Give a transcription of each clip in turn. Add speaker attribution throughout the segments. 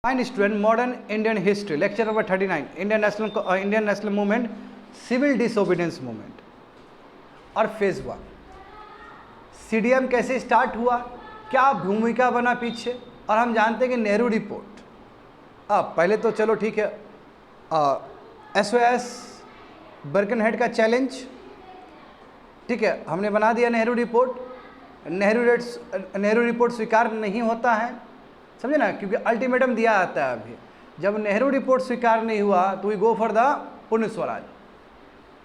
Speaker 1: Fine student, modern Indian history, lecture number 39, Indian national movement, civil disobedience movement और phase 1। CDM कैसे start हुआ, क्या भूमिका बना पीछे, और हम जानते हैं कि नेहरू रिपोर्ट। पहले तो चलो ठीक है, SOS बर्कनहेड का चैलेंज, ठीक है, हमने बना दिया नेहरू रिपोर्ट। नेहरू रिपोर्ट स्वीकार नहीं होता है, समझे ना, क्योंकि अल्टीमेटम दिया आता है। अभी जब नेहरू रिपोर्ट स्वीकार नहीं हुआ तो वी गो फॉर द पूर्ण स्वराज,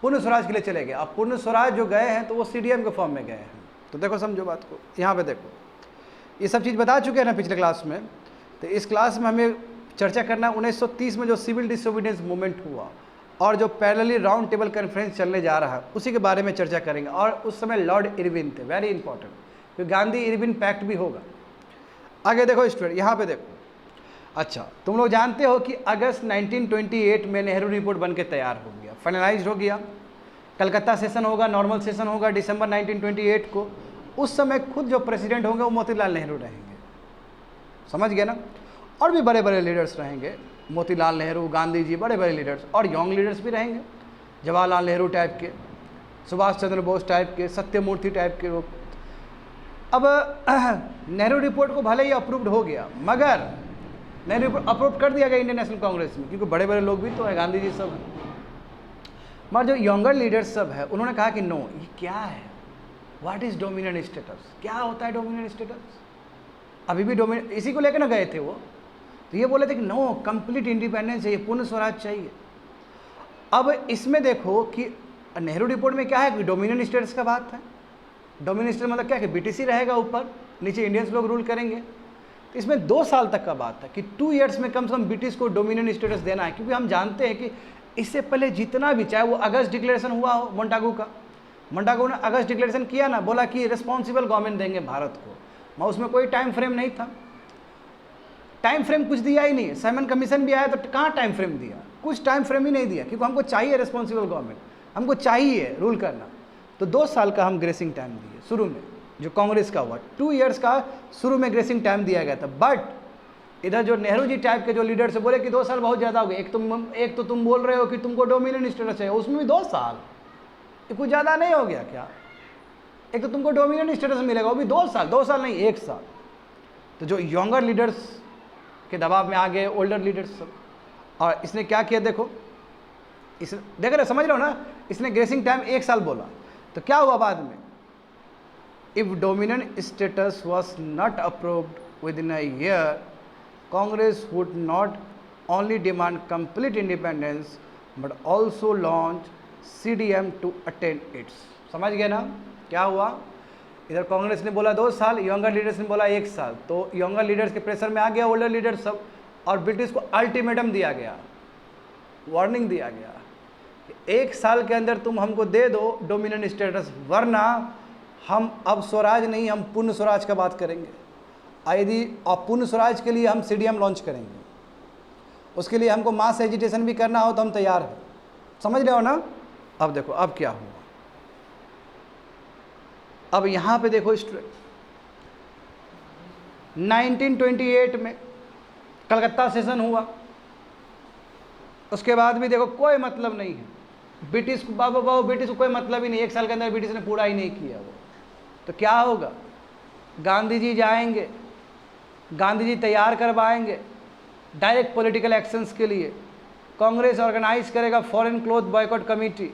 Speaker 1: पूर्ण स्वराज के लिए चले गए। अब पूर्ण स्वराज जो गए हैं तो वो सीडीएम के फॉर्म में गए हैं। तो देखो, समझो बात को, यहाँ पे देखो, ये सब चीज़ बता चुके हैं ना पिछले क्लास में। तो इस क्लास में हमें चर्चा करना 1930 में जो सिविल डिसोबीडियंस मूवमेंट हुआ और जो पैरेलली राउंड टेबल कॉन्फ्रेंस चलने जा रहा है उसी के बारे में चर्चा करेंगे। और उस समय लॉर्ड इरविन थे, वेरी इंपॉर्टेंट, क्योंकि गांधी इरविन पैक्ट भी होगा। आगे देखो स्टूडेंट, यहाँ पे देखो। अच्छा, तुम लोग जानते हो कि अगस्त 1928 में नेहरू रिपोर्ट बन के तैयार हो गया, फाइनलाइज हो गया। कलकत्ता सेशन होगा, नॉर्मल सेशन होगा दिसंबर 1928 को। उस समय खुद जो प्रेसिडेंट होंगे वो मोतीलाल नेहरू रहेंगे, समझ गए ना। और भी बड़े बड़े लीडर्स रहेंगे, मोतीलाल नेहरू, गांधी जी, बड़े बड़े लीडर्स, और यंग लीडर्स भी रहेंगे, जवाहरलाल नेहरू टाइप के, सुभाष चंद्र बोस टाइप के, सत्यमूर्ति टाइप के लोग। अब नेहरू रिपोर्ट को भले ही अप्रूव्ड हो गया, मगर नेहरू रिपोर्ट अप्रूव कर दिया गया इंडियन नेशनल कांग्रेस में, क्योंकि बड़े बड़े लोग भी तो है, गांधी जी सब हैं। मगर जो यंगर लीडर्स सब है उन्होंने कहा कि नो, ये क्या है, व्हाट इज डोमिनेंट स्टेटस, क्या होता है डोमिनेंट स्टेटस। अभी भी डोमिनेंट, इसी को लेकर ना गए थे वो, तो ये बोले थे कि नो, कंप्लीट इंडिपेंडेंस चाहिए, पूर्ण स्वराज चाहिए। अब इसमें देखो कि नेहरू रिपोर्ट में क्या है कि डोमिनेंट स्टेटस का बात है। डोमिनेंट स्टेटस मतलब क्या है कि BTC रहेगा ऊपर, नीचे इंडियंस लोग रूल करेंगे। तो इसमें 2 साल तक का बात है कि 2 ईयर्स में कम से कम ब्रिटिश को डोमिनेंट स्टेटस देना है, क्योंकि हम जानते हैं कि इससे पहले जितना भी, चाहे वो अगस्त डिक्लेरेशन हुआ हो मोंटागू का, मोंटागू ने अगस्त डिक्लेरेशन किया ना, बोला कि रिस्पॉन्सिबल गवर्नमेंट देंगे भारत को, मगर उसमें कोई टाइम फ्रेम नहीं था। टाइम फ्रेम कुछ दिया ही नहीं। साइमन कमीशन भी आया तो कहाँ टाइम फ्रेम दिया, कुछ टाइम फ्रेम ही नहीं दिया, क्योंकि हमको चाहिए रिस्पॉन्सिबल गवर्नमेंट, हमको चाहिए रूल करना। तो 2 साल का हम ग्रेसिंग टाइम दिए शुरू में, जो कांग्रेस का हुआ 2 ईयर्स का शुरू में ग्रेसिंग टाइम दिया गया था। बट इधर जो नेहरू जी टाइप के जो लीडर से बोले कि 2 साल बहुत ज़्यादा हो गए, एक तो तुम बोल रहे हो कि तुमको डोमिनेंट स्टेटस है, उसमें भी 2 साल, ये कुछ ज़्यादा नहीं हो गया क्या। एक तो तुमको डोमिनेंट स्टेटस मिलेगा, वो भी 2 साल, 2 साल नहीं 1 साल। तो जो यंगर लीडर्स के दबाव में आ गए, ओल्डर लीडर्स सब, और इसने क्या किया देखो, इस देख रहे, समझ रहे हो ना, इसने ग्रेसिंग टाइम 1 साल बोला। तो क्या हुआ बाद में, if dominant status was not approved within a year, Congress would not only demand complete independence but also launch CDM to attend its. समझ गए ना क्या हुआ। इधर कांग्रेस ने बोला 2 साल, यंगर लीडर्स ने बोला 1 साल। तो यंगर लीडर्स के प्रेशर में आ गया ओल्डर लीडर्स सब, और ब्रिटिश को अल्टीमेटम दिया गया, वार्निंग दिया गया, 1 साल के अंदर तुम हमको दे दो डोमिनेंट स्टेटस, वरना हम अब स्वराज नहीं, हम पूर्ण स्वराज का बात करेंगे। यदि पूर्ण स्वराज के लिए हम CDM लॉन्च करेंगे, उसके लिए हमको मास एजिटेशन भी करना हो तो हम तैयार हैं। समझ रहे हो ना। अब देखो अब क्या हुआ। अब यहाँ पे देखो स्टूडेंट, 1928 में कलकत्ता सेशन हुआ, उसके बाद भी देखो कोई मतलब नहीं है ब्रिटिश को, बाबू ब्रिटिश को कोई मतलब ही नहीं, 1 साल के अंदर ब्रिटिश ने पूरा ही नहीं किया वो। तो क्या होगा, गांधी जी जाएंगे, गांधी जी तैयार करवाएंगे डायरेक्ट पॉलिटिकल एक्शंस के लिए। कांग्रेस ऑर्गेनाइज करेगा फॉरेन क्लॉथ बॉयकॉट कमेटी,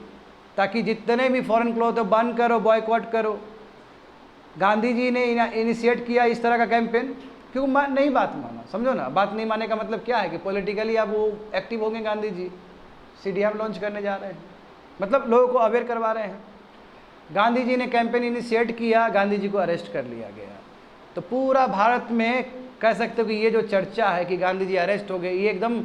Speaker 1: ताकि जितने भी फॉरेन क्लॉथ हो बंद करो, बॉयकॉट करो। गांधी जी ने इनिशिएट किया इस तरह का कैंपेन, क्यों नहीं बात माना, समझो ना। बात नहीं मानने का मतलब क्या है कि पॉलिटिकली अब वो एक्टिव होंगे गांधी जी, CDM लॉन्च करने जा रहे हैं, मतलब लोगों को अवेयर करवा रहे हैं। गांधी जी ने कैंपेन इनिशिएट किया, गांधी जी को अरेस्ट कर लिया गया। तो पूरा भारत में कह सकते हो कि ये जो चर्चा है कि गांधी जी अरेस्ट हो गए, ये एकदम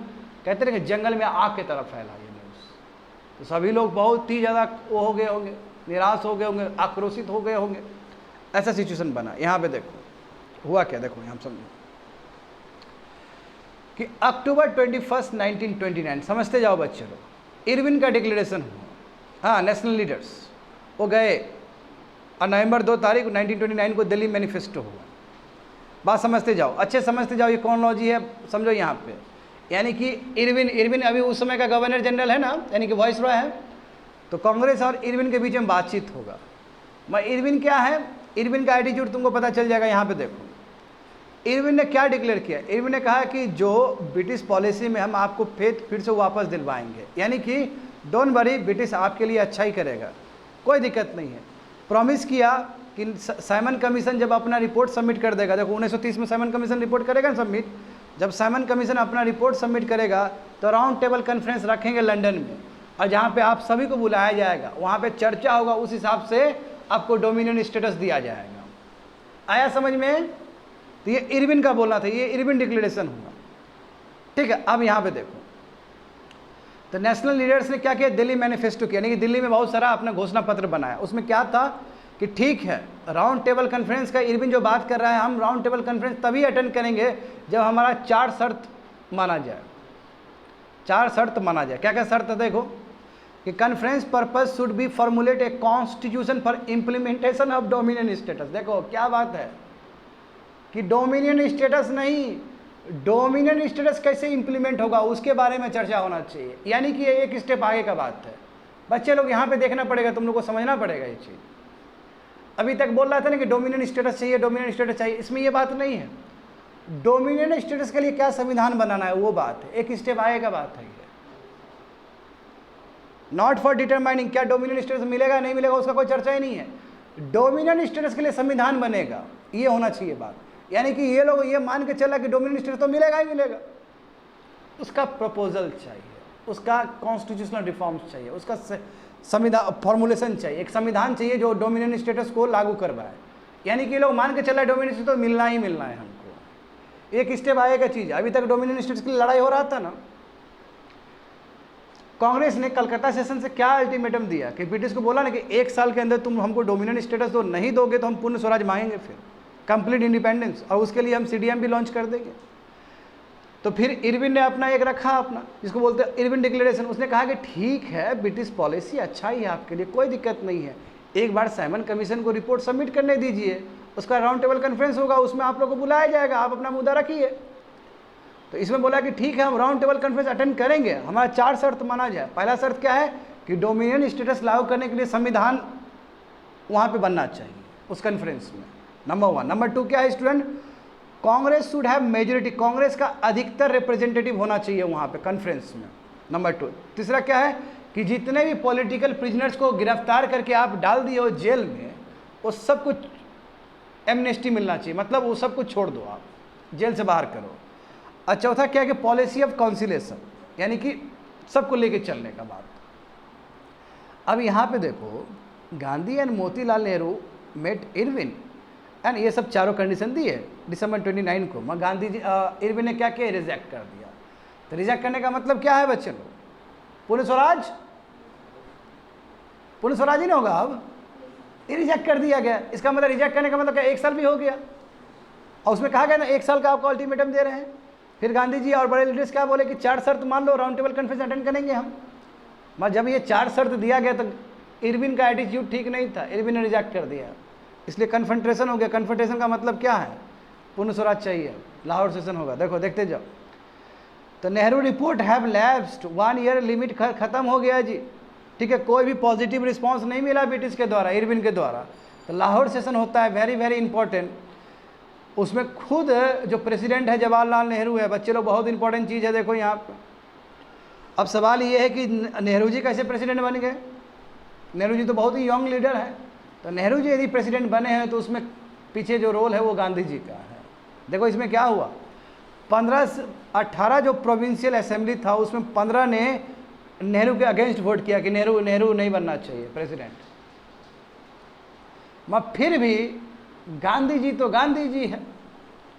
Speaker 1: कहते हैं कि जंगल में आग की तरफ फैला ये न्यूज़। तो सभी लोग बहुत ही ज़्यादा वो हो गए होंगे, निराश हो गए होंगे, आक्रोशित हो गए होंगे, ऐसा सिचुएशन बना। यहाँ पे देखो हुआ क्या, देखो यहाँ समझो कि अक्टूबर 21, 1929, समझते जाओ बच्चे लोग, इरविन का डिक्लेरेशन हुआ। हाँ, नेशनल लीडर्स वो गए, और नवंबर 2 तारीख 1929 को दिल्ली मैनिफेस्टो हुआ। बात समझते जाओ, अच्छे समझते जाओ, ये कौन लॉजी है समझो यहाँ पे। यानी कि इरविन अभी उस समय का गवर्नर जनरल है ना, यानी कि वाइस रॉय है, तो कांग्रेस और इरविन के बीच में बातचीत होगा। मैं इरविन क्या है, इरविन का एटीट्यूड तुमको पता चल जाएगा। यहाँ पे देखो इरविन ने क्या डिक्लेयर किया। इरविन ने कहा कि जो ब्रिटिश पॉलिसी में हम आपको फेथ फिर से वापस दिलवाएंगे, यानी कि डोंट वरी, ब्रिटिश आपके लिए अच्छा ही करेगा, कोई दिक्कत नहीं है। प्रॉमिस किया कि साइमन कमीशन जब अपना रिपोर्ट सबमिट कर देगा, देखो 1930 में साइमन कमीशन रिपोर्ट करेगा ना सबमिट, जब साइमन कमीशन अपना रिपोर्ट सबमिट करेगा तो राउंड टेबल कॉन्फ्रेंस रखेंगे लंदन में, और जहाँ पे आप सभी को बुलाया जाएगा, वहाँ पे चर्चा होगा, उस हिसाब से आपको डोमिनियन स्टेटस दिया जाएगा। आया समझ में? तो ये इरविन का बोलना था, ये इरविन डिक्लेरेशन हुआ, ठीक है। अब यहाँ पे देखो तो नेशनल लीडर्स ने क्या किया, दिल्ली मैनिफेस्टो किया, यानी कि दिल्ली में बहुत सारा अपना घोषणा पत्र बनाया। उसमें क्या था कि ठीक है राउंड टेबल कॉन्फ्रेंस का इरविन जो बात कर रहा है, हम राउंड टेबल कॉन्फ्रेंस तभी अटेंड करेंगे जब हमारा 4 शर्त माना जाए। 4 शर्त माना जाए। क्या क्या शर्त है देखो, कि conference purpose should be formulate a constitution for implementation of dominion status. देखो क्या बात है कि डोमिनियन स्टेटस नहीं, डोमिनियन स्टेटस कैसे इंप्लीमेंट होगा उसके बारे में चर्चा होना चाहिए, यानी कि ये एक स्टेप आगे का बात है। बच्चे लोग यहाँ पे देखना पड़ेगा, तुम लोग को समझना पड़ेगा ये चीज़। अभी तक बोल रहा था ना कि डोमिनियन स्टेटस चाहिए, डोमिनियन स्टेटस चाहिए, इसमें ये बात नहीं है। डोमिनियन स्टेटस के लिए क्या संविधान बनाना है वो बात है, एक स्टेप आगे का बात है ये। नॉट फॉर डिटरमाइनिंग क्या डोमिनियन स्टेटस मिलेगा नहीं मिलेगा उसका कोई चर्चा ही नहीं है। डोमिनियन स्टेटस के लिए संविधान बनेगा, ये होना चाहिए बात। यानी कि ये लोग ये मान के चला कि डोमिनियन स्टेटस तो मिलेगा ही मिलेगा, उसका प्रपोजल चाहिए, उसका कॉन्स्टिट्यूशनल रिफॉर्म्स चाहिए, उसका संविधान फॉर्मुलेशन चाहिए, एक संविधान चाहिए जो डोमिनियन स्टेटस को लागू करवाए। यानी कि लोग मान के चला डोमिनियन स्टेटस तो मिलना ही मिलना है हमको, एक स्टेप आएगा चीज़। अभी तक डोमिनियन स्टेटस की लड़ाई हो रहा था ना। कांग्रेस ने कलकत्ता सेशन से क्या अल्टीमेटम दिया कि ब्रिटिश को बोला ना कि 1 साल के अंदर तुम हमको डोमिनियन स्टेटस दो, नहीं दोगे तो हम पूर्ण स्वराज मांगेंगे, फिर कंप्लीट इंडिपेंडेंस, और उसके लिए हम CDM भी लॉन्च कर देंगे। तो फिर इरविन ने अपना एक रखा अपना, जिसको बोलते हैं इरविन डिक्लेरेशन। उसने कहा कि ठीक है ब्रिटिश पॉलिसी अच्छा ही है आपके लिए, कोई दिक्कत नहीं है, एक बार साइमन कमीशन को रिपोर्ट सबमिट करने दीजिए, उसका राउंड टेबल कॉन्फ्रेंस होगा, उसमें आप लोग को बुलाया जाएगा, आप अपना मुद्दा रखिए। तो इसमें बोला कि ठीक है हम राउंड टेबल कॉन्फ्रेंस अटेंड करेंगे, हमारा 4 शर्त माना जाए। पहला शर्त क्या है कि डोमिनियन स्टेटस लागू करने के लिए संविधान वहाँ पे बनना चाहिए उस कॉन्फ्रेंस में, नंबर 1। नंबर 2 क्या है student, Congress should have majority, Congress का अधिकतर रिप्रेजेंटेटिव होना चाहिए वहाँ पे कॉन्फ्रेंस में, नंबर 2। तीसरा क्या है कि जितने भी पॉलिटिकल प्रिजनर्स को गिरफ्तार करके आप डाल दिए हो जेल में, वो सब कुछ एमनेस्टी मिलना चाहिए, मतलब वो सब कुछ छोड़ दो, आप जेल से बाहर करो। और चौथा क्या है कि पॉलिसी ऑफ काउंसिलेशन, यानी कि सबको लेके चलने का बात। अब यहाँ पे देखो Gandhi and Motilal Nehru met Irwin and ये सब चारों कंडीशन दी है दिसंबर 29 को। मैं गांधी जी इरविन ने क्या किया, रिजेक्ट कर दिया। तो रिजेक्ट करने का मतलब क्या है बच्चे लोग, पूर्ण स्वराज, पूर्ण स्वराज ही नहीं होगा। अब ये रिजेक्ट कर दिया गया, इसका मतलब रिजेक्ट करने का मतलब क्या, 1 साल भी हो गया। और उसमें कहा गया ना 1 साल का आपको अल्टीमेटम दे रहे हैं। फिर गांधी जी और बड़े लीडर्स क्या बोले कि 4 शर्त मान लो, राउंड टेबल कॉन्फ्रेंस अटेंड करेंगे हम। मगर जब ये 4 शर्त दिया गया तो इरविन का एटीट्यूड ठीक नहीं था, इरविन ने रिजेक्ट कर दिया, इसलिए कन्फ्रंटेशन हो गया। कन्फ्रंटेशन का मतलब क्या है, पूर्ण स्वराज चाहिए, लाहौर सेशन होगा। देखो देखते जाओ। तो Nehru report have lapsed, 1 year limit खत्म हो गया जी, ठीक है। कोई भी पॉजिटिव रिस्पांस नहीं मिला ब्रिटिश के द्वारा, इरविन के द्वारा। तो लाहौर सेशन होता है, वेरी वेरी इंपॉर्टेंट। उसमें खुद जो प्रेसिडेंट है जवाहरलाल नेहरू है, बच्चे लोग बहुत इंपॉर्टेंट चीज़ है देखो यहाँ पर। अब सवाल ये है कि नेहरू जी कैसे प्रेसिडेंट बन गए। नेहरू जी तो बहुत ही यंग लीडर है, तो नेहरू जी यदि प्रेसिडेंट बने हैं तो उसमें पीछे जो रोल है वो गांधी जी का है। देखो इसमें क्या हुआ, 18 जो प्रोविंशियल असेंबली था उसमें 15 ने नेहरू के अगेंस्ट वोट किया कि नेहरू नहीं बनना चाहिए प्रेसिडेंट। मगर फिर भी गांधी जी तो गांधी जी है,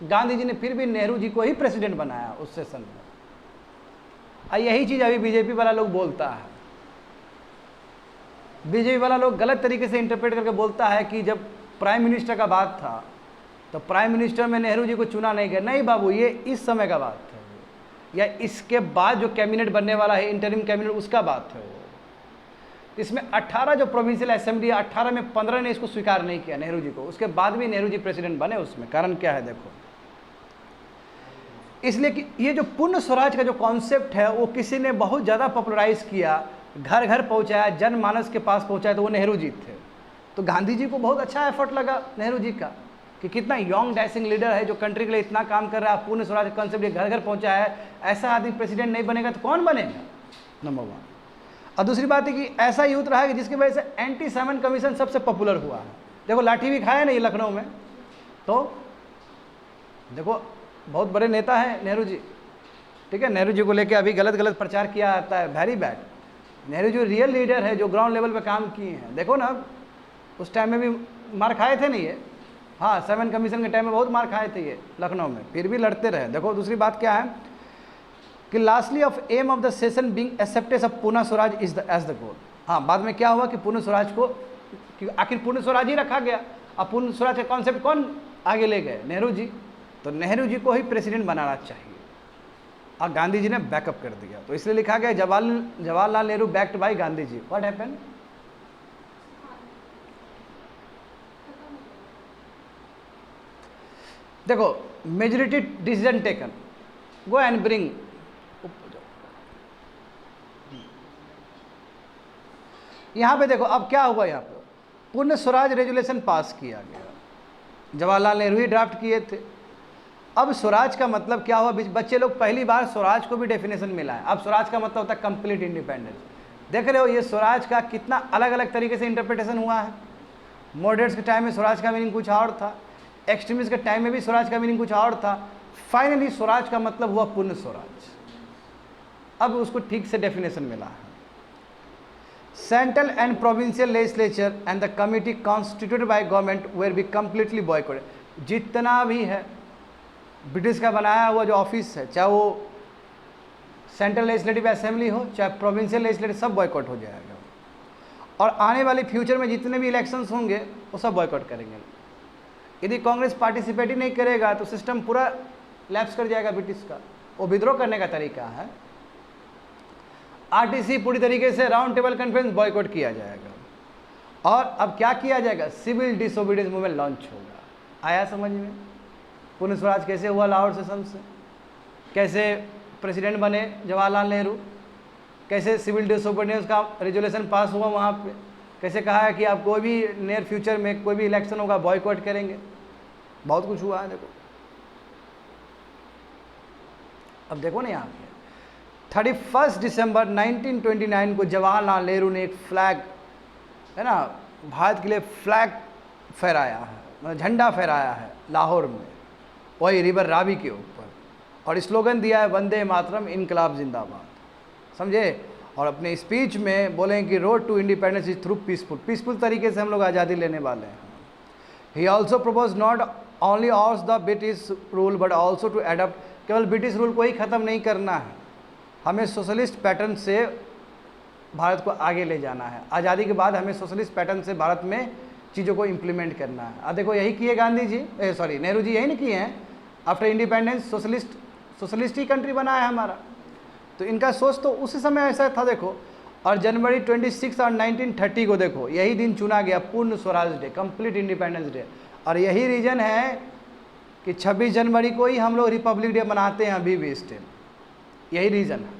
Speaker 1: गांधी जी ने फिर भी नेहरू जी को ही प्रेसिडेंट बनाया उस सेशन में। और यही चीज़ अभी बीजेपी वाला लोग बोलता है, बीजेपी वाला लोग गलत तरीके से इंटरप्रेट करके बोलता है कि जब प्राइम मिनिस्टर का बात था तो प्राइम मिनिस्टर में नेहरू जी को चुना नहीं गया। नहीं बाबू, ये इस समय का बात है, या इसके बाद जो कैबिनेट बनने वाला है इंटरिम कैबिनेट, उसका बात है वो। इसमें 18 जो प्रोविंशियल असेंबली है, 18 में 15 ने इसको स्वीकार नहीं किया नेहरू जी को। उसके बाद भी नेहरू जी प्रेसिडेंट बने। उसमें कारण क्या है देखो, इसलिए कि ये जो पूर्ण स्वराज का जो कॉन्सेप्ट है वो किसी ने बहुत ज़्यादा पॉपुलराइज किया, घर घर पहुंचाया, जनमानस के पास पहुंचाया, तो वो नेहरू जी थे। तो गांधी जी को बहुत अच्छा एफर्ट लगा नेहरू जी का कि कितना यंग डैशिंग लीडर है जो कंट्री के लिए इतना काम कर रहा है, पूर्ण स्वराज कॉन्सेप्ट ये घर घर पहुंचाया है, ऐसा आदमी प्रेसिडेंट नहीं बनेगा तो कौन बनेगा, नंबर 1। और दूसरी बात है कि ऐसा यूथ रहा है कि जिसकी वजह से एंटी सेवन कमीशन सबसे पॉपुलर हुआ है। देखो लाठी भी खाया नहीं लखनऊ में, तो देखो बहुत बड़े नेता हैं नेहरू जी, ठीक है। नेहरू जी को लेके अभी गलत गलत प्रचार किया जाता है, very bad. Nehru ji real leader है जो ग्राउंड लेवल पे काम किए हैं। देखो ना उस टाइम में भी मार खाए थे नहीं ये, हाँ 7 कमीशन के टाइम में बहुत मार खाए थे ये लखनऊ में, फिर भी लड़ते रहे। देखो दूसरी बात क्या है कि lastly of aim of the session being accepted of Purna Swaraj is the as the goal. हाँ बाद में क्या हुआ कि पूर्ण स्वराज को, आखिर पूर्ण स्वराज ही रखा गया। अब पूर्ण स्वराज का कॉन्सेप्ट कौन आगे ले गए, नेहरू जी। तो नेहरू जी को ही प्रेसिडेंट बनाना चाहिए और गांधी जी ने बैकअप कर दिया, तो इसलिए लिखा गया Jawaharlal Nehru backed by Gandhi ji. What happened, देखो majority decision taken, go and bring, यहां पे देखो अब क्या हुआ, यहां पे पूर्ण स्वराज रेजुलेशन पास किया गया, जवाहरलाल नेहरू ही ड्राफ्ट किए थे। अब स्वराज का मतलब क्या हुआ, बच्चे लोग पहली बार स्वराज को भी डेफिनेशन मिला है। अब स्वराज का मतलब होता है कंप्लीट इंडिपेंडेंस। देख रहे हो ये स्वराज का कितना अलग अलग तरीके से इंटरप्रिटेशन हुआ है। मॉडरेट्स के टाइम में स्वराज का मीनिंग कुछ और था, एक्सट्रीमिस्ट के टाइम में भी स्वराज का मीनिंग कुछ और था, फाइनली स्वराज का मतलब हुआ पूर्ण स्वराज। अब उसको ठीक से डेफिनेशन मिला है। Central and provincial legislature and the committee constituted by government were be completely boycotted. जितना भी है ब्रिटिश का बनाया हुआ जो ऑफिस है, चाहे वो सेंट्रल लेजिस्लेटिव असेंबली हो चाहे प्रोविंशियल लेजिस्लेटिव, सब बॉयकॉट हो जाएगा। और आने वाले फ्यूचर में जितने भी इलेक्शंस होंगे वो सब बॉयकॉट करेंगे। यदि कांग्रेस पार्टिसिपेट ही नहीं करेगा तो सिस्टम पूरा लैप्स कर जाएगा ब्रिटिश का। वो विद्रोह करने का तरीका है। आरटीसी पूरी तरीके से राउंड टेबल कॉन्फ्रेंस बॉयकॉट किया जाएगा। और अब क्या किया जाएगा, सिविल डिसोबीडियंस मूवमेंट लॉन्च होगा। आया समझ में पूर्ण स्वराज कैसे हुआ, लाहौर सेशन से कैसे प्रेसिडेंट बने जवाहरलाल नेहरू, कैसे सिविल डिसोबीडियंस का रेजोल्यूशन पास हुआ वहाँ पे, कैसे कहा है कि आप कोई भी नियर फ्यूचर में कोई भी इलेक्शन होगा बॉयकॉट करेंगे। बहुत कुछ हुआ है। देखो अब देखो ना यहाँ पे 31 दिसंबर 1929 को जवाहरलाल नेहरू ने एक फ्लैग है ना, भारत के लिए फ्लैग फहराया है, मतलब झंडा फहराया है लाहौर में, वही रिवर रावी के ऊपर, और स्लोगन दिया है वंदे मातरम इनकलाब जिंदाबाद, समझे। और अपने स्पीच में बोले कि road to independence is through peaceful तरीके से हम लोग आज़ादी लेने वाले हैं। He also propose not only ऑर्स the British rule but also to adapt, केवल ब्रिटिश रूल को ही ख़त्म नहीं करना है, हमें सोशलिस्ट पैटर्न से भारत को आगे ले जाना है। आज़ादी के बाद हमें सोशलिस्ट पैटर्न से भारत में चीज़ों को इम्प्लीमेंट करना है। अब देखो यही किए गांधी जी, नेहरू जी, यही नहीं किए हैं। आफ्टर इंडिपेंडेंस सोशलिस्ट ही कंट्री बना है हमारा, तो इनका सोच तो उसी समय ऐसा था। देखो और जनवरी 26 और 1930 को देखो यही दिन चुना गया पूर्ण Swaraj day, complete independence day. और यही रीज़न है कि 26 जनवरी को ही हम लोग रिपब्लिक डे मनाते हैं अभी भी स्टिल, यही रीज़न है।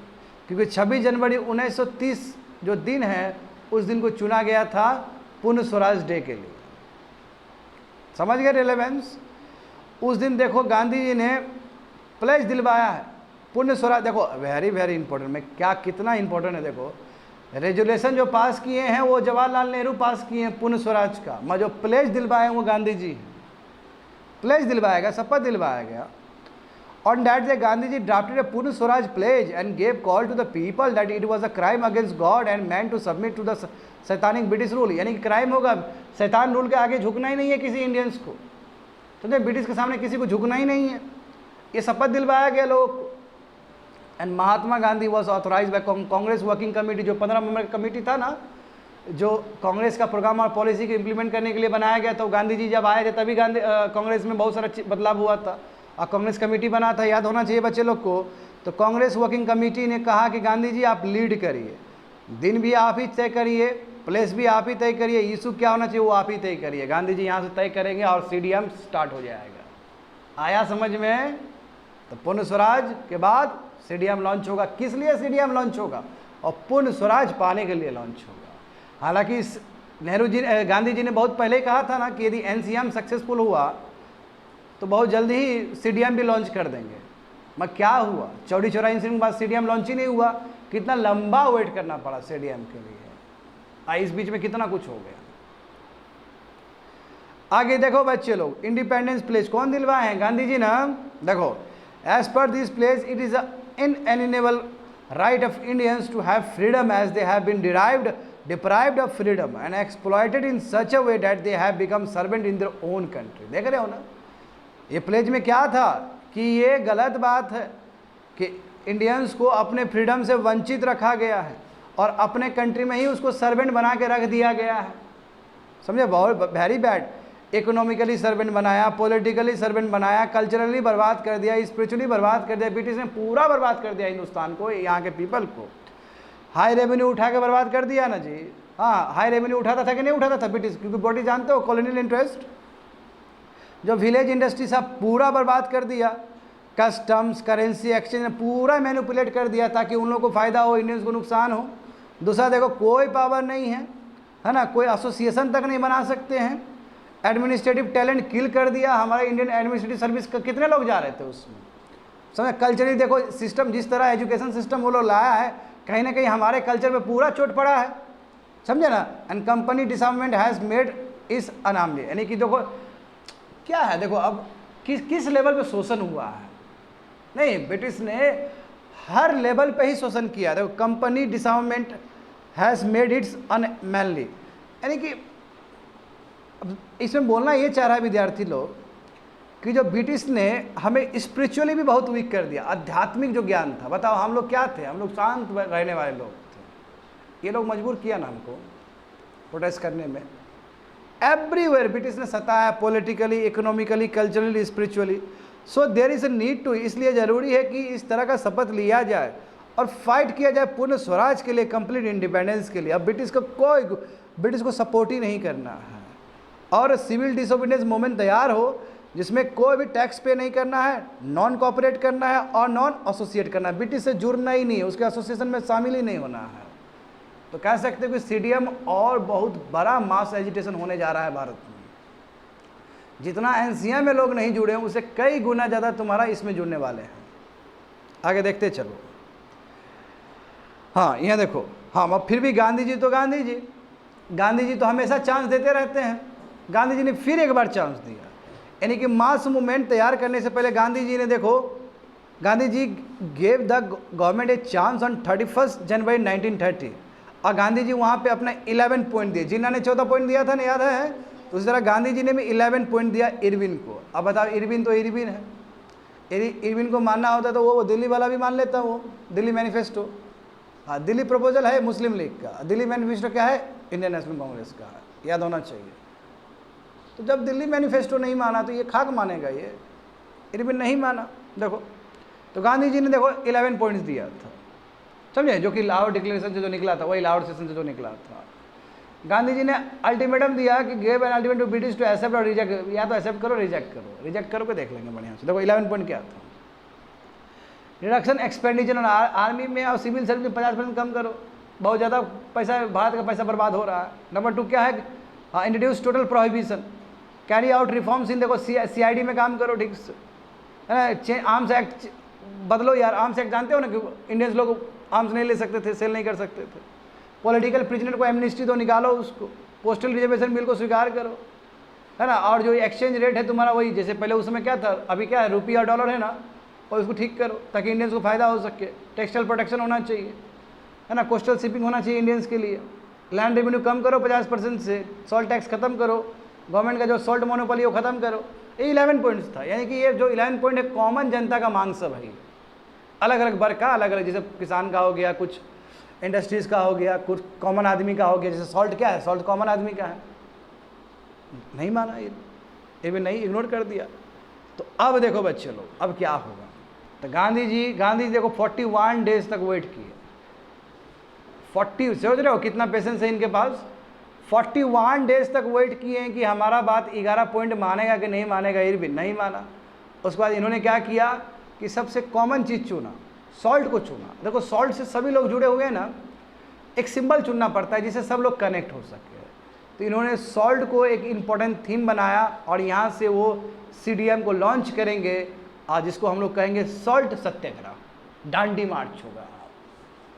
Speaker 1: क्योंकि 26 जनवरी 1930 जो दिन है उस दिन को चुना गया था पूर्ण स्वराज डे के लिए। समझ गए रेलेवेंस। उस दिन देखो गांधी जी ने प्लेज दिलवाया है पूर्ण स्वराज। देखो वेरी वेरी इंपॉर्टेंट, में क्या कितना इंपॉर्टेंट है। देखो रेजुलेशन जो पास किए हैं वो जवाहरलाल नेहरू पास किए हैं पूर्ण स्वराज का, मैं जो प्लेज दिलवाए वो गांधी जी हैं। प्लेज दिलवाया गया, शपथ दिलवाया गया। On that day, Gandhiji drafted a Purna Swaraj pledge and gave call to the people that it was a crime against God and man to submit to the satanic British rule. यानी कि crime होगा, शैतान rule के आगे झुकना ही नहीं है किसी इंडियंस को, तो ब्रिटिश के सामने किसी को झुकना ही नहीं है। ये शपथ दिलवाया गया लोगों को। And Mahatma Gandhi was authorise by Congress working committee, जो 15 मेंबर का कमेटी था ना, जो कांग्रेस का प्रोग्राम और पॉलिसी को इम्प्लीमेंट करने के लिए बनाया गया। तो गांधी जी जब आए थे तभी कांग्रेस में बहुत सारा बदलाव हुआ था और कांग्रेस कमेटी बना था, याद होना चाहिए बच्चे लोग को। तो कांग्रेस वर्किंग कमेटी ने कहा कि गांधी जी आप लीड करिए, दिन भी आप ही तय करिए, प्लेस भी आप ही तय करिए, इशू क्या होना चाहिए वो आप ही तय करिए। गांधी जी यहाँ से तय करेंगे और CDM स्टार्ट हो जाएगा। आया समझ में? तो पूर्ण स्वराज के बाद सीडीएम लॉन्च होगा। किस लिए सीडीएम लॉन्च होगा? और पूर्ण स्वराज पाने के लिए लॉन्च होगा। हालांकि गांधी जी ने बहुत पहले ही कहा था ना कि यदि एनसीएम सक्सेसफुल हुआ तो बहुत जल्दी ही सीडीएम भी लॉन्च कर देंगे। मगर क्या हुआ? चौड़ी चौराहा इंसिडेंट के बाद सीडीएम लॉन्च ही नहीं हुआ। कितना लंबा वेट करना पड़ा सीडीएम के लिए, इस बीच में कितना कुछ हो गया। आगे देखो बच्चे लोग, इंडिपेंडेंस प्लेज कौन दिलवाए हैं? गांधी जी ना। देखो, as per this pledge it is inalienable right of Indians to have freedom as they have been deprived of freedom and exploited in such a way that they have become servant in their own country। देख रहे हो ना, ये pledge में क्या था कि ये गलत बात है कि इंडियंस को अपने फ्रीडम से वंचित रखा गया है और अपने कंट्री में ही उसको सर्वेंट बना के रख दिया गया है। समझे? बहुत वेरी बैड। इकोनॉमिकली सर्वेंट बनाया, पॉलिटिकली सर्वेंट बनाया, कल्चरली बर्बाद कर दिया, स्पिरिचुअली बर्बाद कर दिया। ब्रिटिश ने पूरा बर्बाद कर दिया हिंदुस्तान को, यहाँ के पीपल को। हाई रेवेन्यू उठा के बर्बाद कर दिया ना जी। हाँ, हाई रेवेन्यू उठाता था कि नहीं उठाता था ब्रिटिश? क्योंकि ब्रिटिश जानते हो कॉलोनियल इंटरेस्ट, जो विलेज इंडस्ट्री सब पूरा बर्बाद कर दिया। कस्टम्स, करेंसी एक्सचेंज ने पूरा मैनिपुलेट कर दिया ताकि उन लोगों को फ़ायदा हो, इंडियंस को नुकसान हो। दूसरा देखो, कोई पावर नहीं है ना, कोई एसोसिएशन तक नहीं बना सकते हैं। एडमिनिस्ट्रेटिव टैलेंट किल कर दिया। हमारे इंडियन एडमिनिस्ट्रेटिव सर्विस का कितने लोग जा रहे थे उसमें? समझे? कल्चरली देखो सिस्टम, जिस तरह एजुकेशन सिस्टम वो लोग लाया है, कहीं ना कहीं हमारे कल्चर में पूरा चोट पड़ा है। समझे ना? एंड कंपनी डिसमेंट हैज़ मेड इस अनामली, यानी कि देखो क्या है, देखो अब किस लेवल पे शोषण हुआ है। नहीं, ब्रिटिश ने हर लेवल पे ही शोषण किया। देखो, कंपनी डिसमेंट हैज़ मेड इट्स अनमैनली, यानी कि अब इसमें बोलना ये चाह रहा है विद्यार्थी लोग कि जो ब्रिटिश ने हमें स्पिरिचुअली भी बहुत वीक कर दिया। आध्यात्मिक जो ज्ञान था, बताओ हम लोग क्या थे? हम लोग शांत रहने वाले लोग थे। ये लोग मजबूर किया ना हमको प्रोटेस्ट करने में। एवरीवेयर ब्रिटिश ने सताया, politically, economically, culturally, spiritually. So there is a need to, इसलिए ज़रूरी है कि इस तरह का शपथ लिया जाए और फाइट किया जाए पूर्ण स्वराज के लिए, कंप्लीट इंडिपेंडेंस के लिए। अब ब्रिटिश को सपोर्ट ही नहीं करना है और सिविल डिसोबीडियंस मूवमेंट तैयार हो जिसमें कोई भी टैक्स पे नहीं करना है, नॉन कॉपरेट करना है और नॉन एसोसिएट करना है। ब्रिटिश से जुड़ना ही नहीं है, उसके एसोसिएशन में शामिल ही नहीं होना है। तो कह सकते हो कि सीडीएम और बहुत बड़ा मास एजिटेशन होने जा रहा है भारत में। जितना एनसीएम में लोग नहीं जुड़े हैं उससे कई गुना ज़्यादा तुम्हारा इसमें जुड़ने वाले हैं। आगे देखते चलो। हाँ, यहाँ देखो। हाँ, अब फिर भी गांधी जी तो हमेशा चांस देते रहते हैं। गांधी जी ने फिर एक बार चांस दिया, यानी कि मास मूवमेंट तैयार करने से पहले गांधी जी ने, देखो, Gandhi ji gave the government a chance on 31 January 1930 और गांधी जी वहाँ पे अपना 11 पॉइंट दिए। जिन्ना ने 14 पॉइंट दिया था ना, याद है? तो उसी तरह गांधी जी ने भी 11 पॉइंट दिया इरविन को। अब बताओ, इरविन तो इरविन है, इरविन को मानना होता तो वो दिल्ली वाला भी मान लेता, वो दिल्ली मैनिफेस्टो। हाँ, दिल्ली प्रपोजल है मुस्लिम लीग का, दिल्ली मैनिफेस्टो क्या है? इंडियन नेशनल कांग्रेस का है, याद होना चाहिए। तो जब दिल्ली मैनिफेस्टो नहीं माना तो ये खाक मानेगा, ये इरविन नहीं माना। देखो, तो गांधी जी ने देखो 11 पॉइंट्स दिया था, समझे? जो कि लाहौर डिक्लेरेशन से जो निकला था, वही लाहौर सेशन से जो निकला था। गांधी जी ने अल्टीमेटम दिया कि give an ultimatum to British to accept और रिजेक्ट, या तो एक्सेप्ट करो, रिजेक्ट करो के देख लेंगे बढ़िया से। देखो 11 पॉइंट क्या था? रिडक्शन एक्सपेंडिचर ऑन आर्मी में और सिविल सर्विस में 50% कम करो, बहुत ज़्यादा पैसा, भारत का पैसा बर्बाद हो रहा है। नंबर 2 क्या है? हाँ, introduce total prohibition, carry out reforms in, देखो सीआईडी में काम करो, ठीक है? आर्म्स एक्ट बदलो यार। आर्म्स एक्ट जानते हो ना कि इंडियंस लोग आर्म्स नहीं ले सकते थे, सेल नहीं कर सकते थे। पॉलिटिकल प्रिजनर को एमनिस्टी तो निकालो उसको, पोस्टल रिजर्वेशन बिल को स्वीकार करो, है ना? और जो एक्सचेंज रेट है तुम्हारा वही जैसे पहले उस समय क्या था, अभी क्या है, रुपया और डॉलर है ना, और उसको ठीक करो ताकि इंडियंस को फ़ायदा हो सके। टेक्सटाइल प्रोटेक्शन होना चाहिए, है ना? कोस्टल शिपिंग होना चाहिए इंडियंस के लिए। लैंड रेवेन्यू कम करो 50% से, सॉल्ट टैक्स खत्म करो, गवर्नमेंट का जो सॉल्ट मोनोपोली वो खत्म करो। ये 11 पॉइंट्स था, यानी कि ये जो 11 पॉइंट है कॉमन जनता का मांग सब है। अलग अलग वर्ग का अलग अलग, जैसे किसान का हो गया, कुछ इंडस्ट्रीज़ का हो गया, कुछ कॉमन आदमी का हो गया। जैसे सॉल्ट क्या है, सॉल्ट कॉमन आदमी का है, नहीं माना ये भी नहीं, इग्नोर कर दिया। तो अब देखो बच्चे लोग, अब क्या होगा? तो गांधी जी देखो 41 डेज तक वेट किए। 40, सोच रहे हो कितना पेशेंस है इनके पास? 41 डेज तक वेट किए हैं कि हमारा बात 11 पॉइंट मानेगा कि नहीं मानेगा। इरविन नहीं माना। उसके बाद इन्होंने क्या किया, कि सबसे कॉमन चीज़ चुना, सॉल्ट को चुना। देखो सॉल्ट से सभी लोग जुड़े हुए हैं ना, एक सिंबल चुनना पड़ता है जिससे सब लोग कनेक्ट हो सके। तो इन्होंने सॉल्ट को एक इम्पॉर्टेंट थीम बनाया और यहाँ से वो CDM को लॉन्च करेंगे, आज जिसको हम लोग कहेंगे सॉल्ट सत्याग्रह, दांडी मार्च होगा।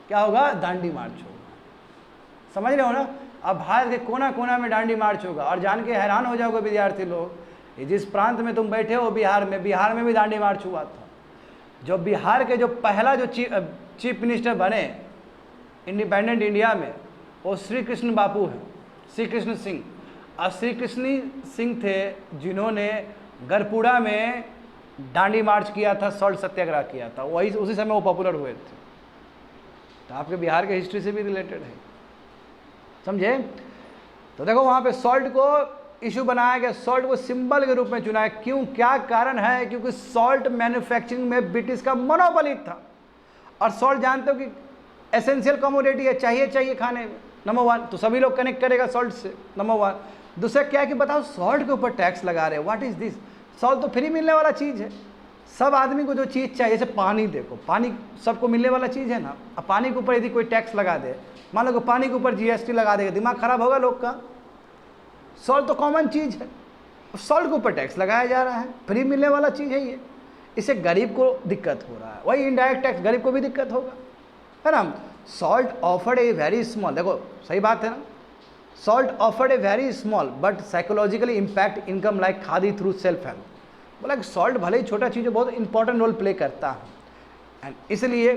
Speaker 1: क्या होगा? दांडी मार्च होगा। समझ रहे हो ना? अब भारत के कोना कोना में दांडी मार्च होगा। और जान के हैरान हो जाओगे विद्यार्थी लोग, ये जिस प्रांत में तुम बैठे हो बिहार में भी दांडी मार्च हुआ था। जो बिहार के जो पहला जो चीफ मिनिस्टर बने इंडिपेंडेंट इंडिया में, वो श्री कृष्ण बापू हैं, श्री कृष्ण सिंह। और श्री कृष्ण सिंह थे जिन्होंने गरपुड़ा में दांडी मार्च किया था, सॉल्ट सत्याग्रह किया था। वही उसी समय वो पॉपुलर हुए थे। तो आपके बिहार के हिस्ट्री से भी रिलेटेड है, समझे? तो देखो वहाँ पे सॉल्ट को इशू बनाया गया, सॉल्ट को सिंबल के रूप में चुना है। क्यों? क्या कारण है? क्योंकि सॉल्ट मैन्युफैक्चरिंग में ब्रिटिश का मोनोपोली था। और सॉल्ट जानते हो कि एसेंशियल कमोडिटी है, चाहिए खाने में, नंबर 1। तो सभी लोग कनेक्ट करेगा सॉल्ट से, नंबर 1। दूसरा क्या है कि बताओ सॉल्ट के ऊपर टैक्स लगा रहे हैं, व्हाट इज दिस? सॉल्ट तो फ्री मिलने वाला चीज़ है। सब आदमी को जो चीज़ चाहिए, जैसे पानी, देखो पानी सबको मिलने वाला चीज़ है ना। अब पानी के ऊपर यदि कोई टैक्स लगा दे, मान लो कि पानी के ऊपर GST लगा देगा, दिमाग खराब होगा लोग का। सॉल्ट तो कॉमन चीज़ है, सॉल्ट के ऊपर टैक्स लगाया जा रहा है, फ्री मिलने वाला चीज़ है ये। इससे गरीब को दिक्कत हो रहा है, वही इनडायरेक्ट टैक्स, गरीब को भी दिक्कत होगा, है ना। Salt offered a very small, देखो सही बात है ना, salt offered a very small but psychologically impact income like khadi through self help. बोला कि सॉल्ट भले ही छोटा चीज़ है, बहुत इंपॉर्टेंट रोल प्ले करता है। एंड इसलिए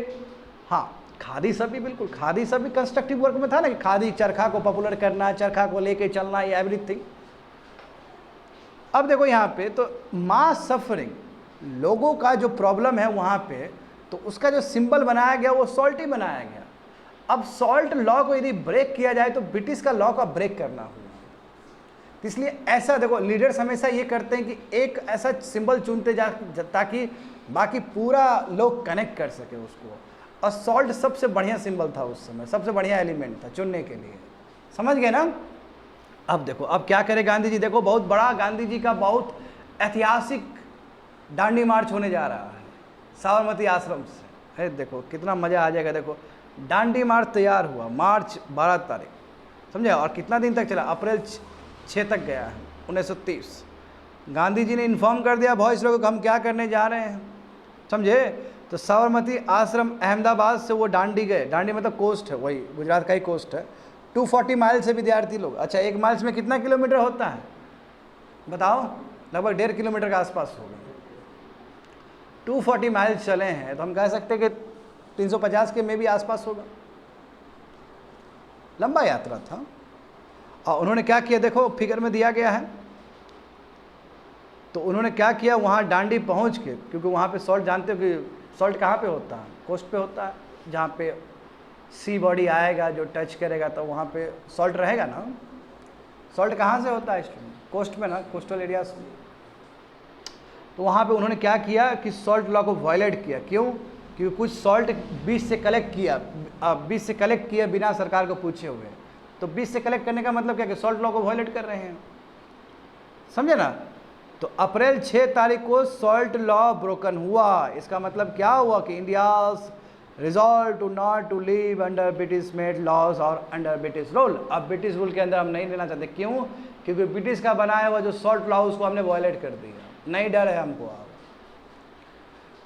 Speaker 1: हाँ, खादी सब भी, बिल्कुल खादी सब भी कंस्ट्रक्टिव वर्क में था ना, कि खादी चरखा को पॉपुलर करना, चरखा को लेके चलना, ये एवरीथिंग। अब देखो यहाँ पे तो मास सफरिंग, लोगों का जो प्रॉब्लम है वहाँ पे, तो उसका जो सिंबल बनाया गया वो सॉल्ट ही बनाया गया। अब सॉल्ट लॉ को यदि ब्रेक किया जाए तो ब्रिटिश का लॉ का ब्रेक करना हुआ। इसलिए ऐसा देखो, लीडर्स हमेशा ये करते हैं कि एक ऐसा सिंबल चुनते जा ताकि बाकी पूरा लोग कनेक्ट कर सके उसको। और सॉल्ट सबसे बढ़िया सिंबल था उस समय, सबसे बढ़िया एलिमेंट था चुनने के लिए, समझ गए ना। अब देखो अब क्या करे गांधी जी, देखो बहुत बड़ा गांधी जी का बहुत ऐतिहासिक दांडी मार्च होने जा रहा है साबरमती आश्रम से। है देखो कितना मज़ा आ जाएगा। देखो दांडी मार्च तैयार हुआ मार्च 12 तारीख, समझे, और कितना दिन तक चला? अप्रैल 6 तक गया है 1930। गांधी जी ने इन्फॉर्म कर दिया वॉइस लोगों को हम क्या करने जा रहे हैं, समझे। तो साबरमती आश्रम अहमदाबाद से वो दांडी गए, दांडी मतलब कोस्ट है, वही गुजरात का ही कोस्ट है। 240 माइल से विद्यार्थी लोग, अच्छा 1 माइल्स में कितना किलोमीटर होता है बताओ? लगभग 1.5 किलोमीटर के आसपास होगा। 240 माइल्स चले हैं तो हम कह सकते हैं कि 350 के में भी आसपास होगा। लंबा यात्रा था। और उन्होंने क्या किया, देखो फिगर में दिया गया है। तो उन्होंने क्या किया, वहाँ दांडी पहुँच के, क्योंकि वहाँ पे सॉल्ट जानते हो कि सॉल्ट कहाँ पे होता है? कोस्ट पे होता है, जहाँ पे सी बॉडी आएगा जो टच करेगा तो वहाँ पे सॉल्ट रहेगा ना। सॉल्ट कहाँ से होता है स्टूडेंट? कोस्ट में ना, कोस्टल एरियाज में। तो वहाँ पे उन्होंने क्या किया कि सॉल्ट लॉ को वायलेट किया। क्यों? क्योंकि कुछ सॉल्ट बीच से कलेक्ट किया बिना सरकार को पूछे हुए। तो बीच से कलेक्ट करने का मतलब क्या कि सॉल्ट लॉ को वायलेट कर रहे हैं, समझे ना। तो अप्रैल 6 तारीख को सॉल्ट लॉ ब्रोकन हुआ। इसका मतलब क्या हुआ कि India's resolve to not to live under British made laws और अंडर ब्रिटिश रूल। अब ब्रिटिश रूल के अंदर हम नहीं लेना चाहते। क्यों? क्योंकि ब्रिटिश का बनाया हुआ जो सॉल्ट लॉ उसको हमने वायलेट कर दिया, नहीं डर है हमको। अब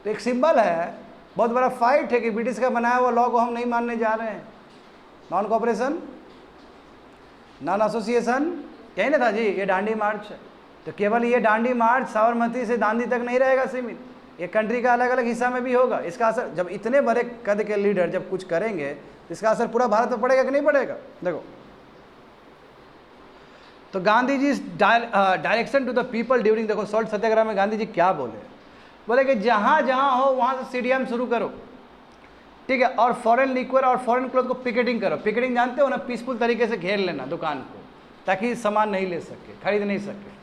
Speaker 1: तो एक सिंबल है, बहुत बड़ा फाइट है कि ब्रिटिश का बनाया हुआ लॉ को हम नहीं मानने जा रहे हैं। नॉन कोऑपरेशन, नॉन एसोसिएशन, यही ना था जी ये दांडी मार्च। तो केवल ये दांडी मार्च साबरमती से दांडी तक नहीं रहेगा सीमित, ये कंट्री का अलग अलग हिस्सा में भी होगा। इसका असर, जब इतने बड़े कद के लीडर जब कुछ करेंगे तो इसका असर पूरा भारत में पड़ेगा कि नहीं पड़ेगा? देखो तो Gandhi ji direction to the people during, देखो सॉल्ट सत्याग्रह में गांधी जी क्या बोले कि जहाँ जहाँ हो वहाँ से CDM शुरू करो, ठीक है। और फॉरेन लिक्वर और फॉरेन क्लोथ को पिकेटिंग करो। पिकेटिंग जानते हो ना, पीसफुल तरीके से घेर लेना दुकान को, ताकि सामान नहीं ले सके, खरीद नहीं सके।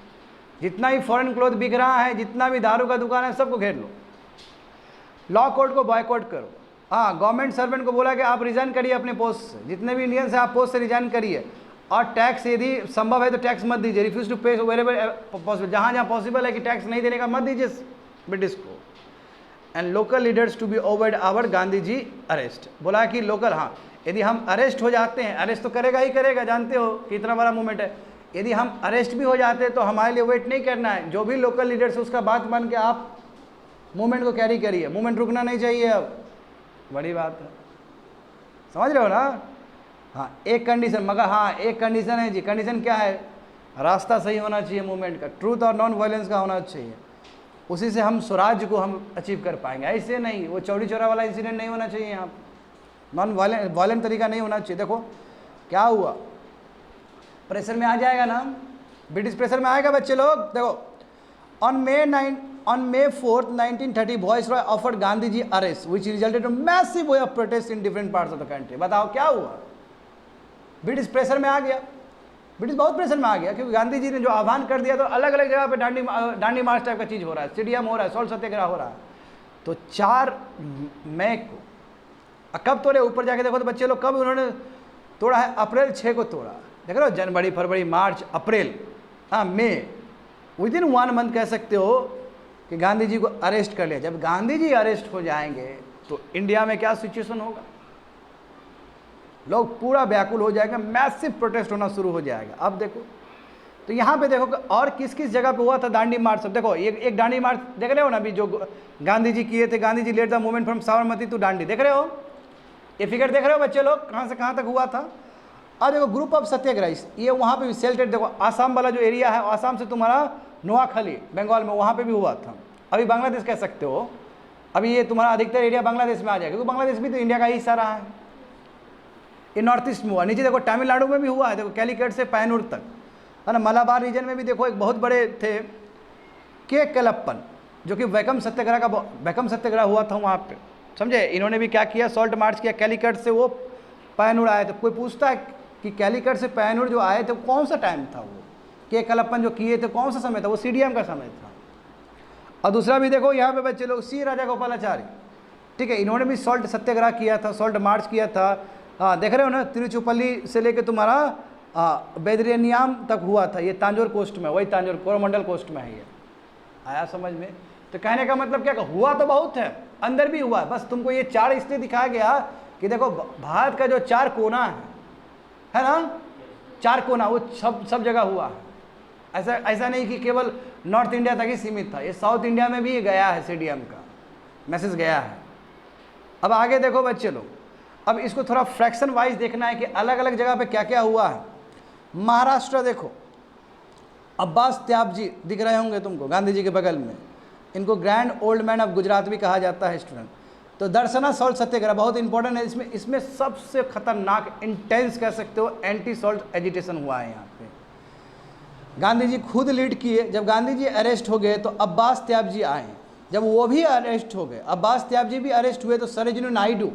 Speaker 1: जितना भी फॉरेन क्लोथ बिक रहा है, जितना भी दारू का दुकान है, सबको घेर लो। लॉ कोर्ट को बॉयकॉट करो। हाँ, गवर्नमेंट सर्वेंट को बोला कि आप रिजाइन करिए अपने पोस्ट से, जितने भी इंडियंस हैं आप पोस्ट से रिजाइन करिए। और टैक्स यदि संभव है तो टैक्स मत दीजिए, रिफ्यूज टू पे वेरेवर पॉसिबल, जहाँ जहाँ पॉसिबल है कि टैक्स नहीं देने का मत दीजिए ब्रिटिश को। And local leaders to be obeyed आवर गांधी जी अरेस्ट। बोला कि लोकल, हाँ यदि हम अरेस्ट हो जाते हैं, अरेस्ट तो करेगा ही करेगा, जानते हो कि इतना बड़ा मूवमेंट है, यदि हम अरेस्ट भी हो जाते हैं तो हमारे लिए वेट नहीं करना है, जो भी लोकल लीडर्स है उसका बात मान के आप मूवमेंट को कैरी करिए, मूवमेंट रुकना नहीं चाहिए। अब बड़ी बात है, समझ रहे हो ना। हाँ एक कंडीशन, मगर हाँ एक कंडीशन है जी। कंडीशन क्या है? रास्ता सही होना चाहिए मूवमेंट का, ट्रूथ और नॉन वायलेंस का होना चाहिए, उसी से हम स्वराज्य को हम अचीव कर पाएंगे। ऐसे नहीं, वो चौड़ी चौरा वाला इंसिडेंट नहीं होना चाहिए यहाँ, नॉन वायलेंट तरीका नहीं होना चाहिए। देखो क्या हुआ, प्रेशर में आ जाएगा ना, ब्रिटिश प्रेशर में आएगा बच्चे लोग। देखो on May 4th 1930 Viceroy offered Gandhi ji arrest which resulted in massive wave of protests in different parts of the country। बताओ क्या हुआ, ब्रिटिश प्रेशर में आ गया, ब्रिटिश बहुत प्रेशर में आ गया, क्योंकि गांधी जी ने जो आह्वान कर दिया तो अलग अलग जगह पे डांडी मार्च टाइप का चीज़ हो रहा है, स्टेडियम हो रहा है, सॉल्ट सत्याग्रह हो रहा है। तो 4 मई को कब तोड़े, ऊपर जाके देखो तो बच्चे लोग, कब उन्होंने तोड़ा है? अप्रैल 6 को तोड़ा। देख रहे हो, जनवरी फरवरी मार्च अप्रैल, हाँ मई, विद इन 1 मंथ कह सकते हो कि गांधी जी को अरेस्ट कर लिया। जब गांधी जी अरेस्ट हो जाएंगे तो इंडिया में क्या सिचुएशन होगा? लोग पूरा व्याकुल हो जाएगा, मैसिव प्रोटेस्ट होना शुरू हो जाएगा। अब देखो तो यहाँ पे देखो और किस किस जगह पे हुआ था दांडी मार्च। सब देखो, एक दांडी मार्च देख रहे हो ना अभी, जो गांधी जी किए थे, Gandhi ji led the movement from Sabarmati to Dandi, देख रहे हो ये फिगर, देख रहे हो बच्चे लोग कहाँ से कहाँ तक हुआ था। और देखो ग्रुप ऑफ सत्याग्रही, ये वहाँ पे भी सेल्टेड, देखो आसाम वाला जो एरिया है, आसाम से तुम्हारा नोआखली बंगाल में, वहाँ पे भी हुआ था। अभी बांग्लादेश कह सकते हो, अभी ये तुम्हारा अधिकतर एरिया बांग्लादेश में आ जाएगा, क्योंकि बांग्लादेश भी तो इंडिया का ही हिस्सा रहा है। ये नॉर्थ ईस्ट में हुआ, नीचे देखो तमिलनाडु में भी हुआ है, देखो कैलीकट से पैनूर तक, है ना। मलाबार रीजन में भी देखो एक बहुत बड़े थे के कलप्पन, जो कि वैकम सत्याग्रह हुआ था वहाँ पे, समझे। इन्होंने भी क्या किया, सॉल्ट मार्च किया, कैलीकट से वो पैनूर आए थे। कोई पूछता है कि कैलीकट से पैनूर जो आए थे कौन सा टाइम था, वो के कलप्पन जो किए थे कौन सा समय था? वो CDM का समय था। और दूसरा भी देखो यहाँ पे बच्चे लोग, सी राजा गोपालाचारी, ठीक है, इन्होंने भी सॉल्ट सत्याग्रह किया था, सॉल्ट मार्च किया था। हाँ देख रहे हो ना, तिरुचिरापल्ली से लेके तुम्हारा बेदरेनियाम तक हुआ था। ये तांजोर कोस्ट में, वही तांजोर कोरोमंडल कोस्ट में है। ये आया समझ में? तो कहने का मतलब क्या, हुआ तो बहुत है, अंदर भी हुआ है, बस तुमको ये 4 इसलिए दिखाया गया कि देखो भारत का जो 4 कोना है ना, 4 कोना, वो सब जगह हुआ है। ऐसा नहीं कि केवल नॉर्थ इंडिया तक ही सीमित था, ये साउथ इंडिया में भी गया है, CDM का मैसेज गया है। अब आगे देखो बच्चे लोग, अब इसको थोड़ा फ्रैक्शन वाइज देखना है कि अलग अलग जगह पे क्या क्या हुआ है। महाराष्ट्र देखो, अब्बास त्याब जी दिख रहे होंगे तुमको, गांधी जी के बगल में, इनको grand old man of Gujarat भी कहा जाता है स्टूडेंट। तो दर्शना सॉल्ट सत्याग्रह बहुत इंपॉर्टेंट है, इसमें सबसे खतरनाक, इंटेंस कह सकते हो, एंटी सॉल्ट एजिटेशन हुआ है। यहाँ पे गांधी जी खुद लीड किए। जब गांधी जी अरेस्ट हो गए तो अब्बास त्याब जी आए, जब वो भी अरेस्ट हो गए, अब्बास त्याब जी भी अरेस्ट हुए, तो सरोजिनी नायडू,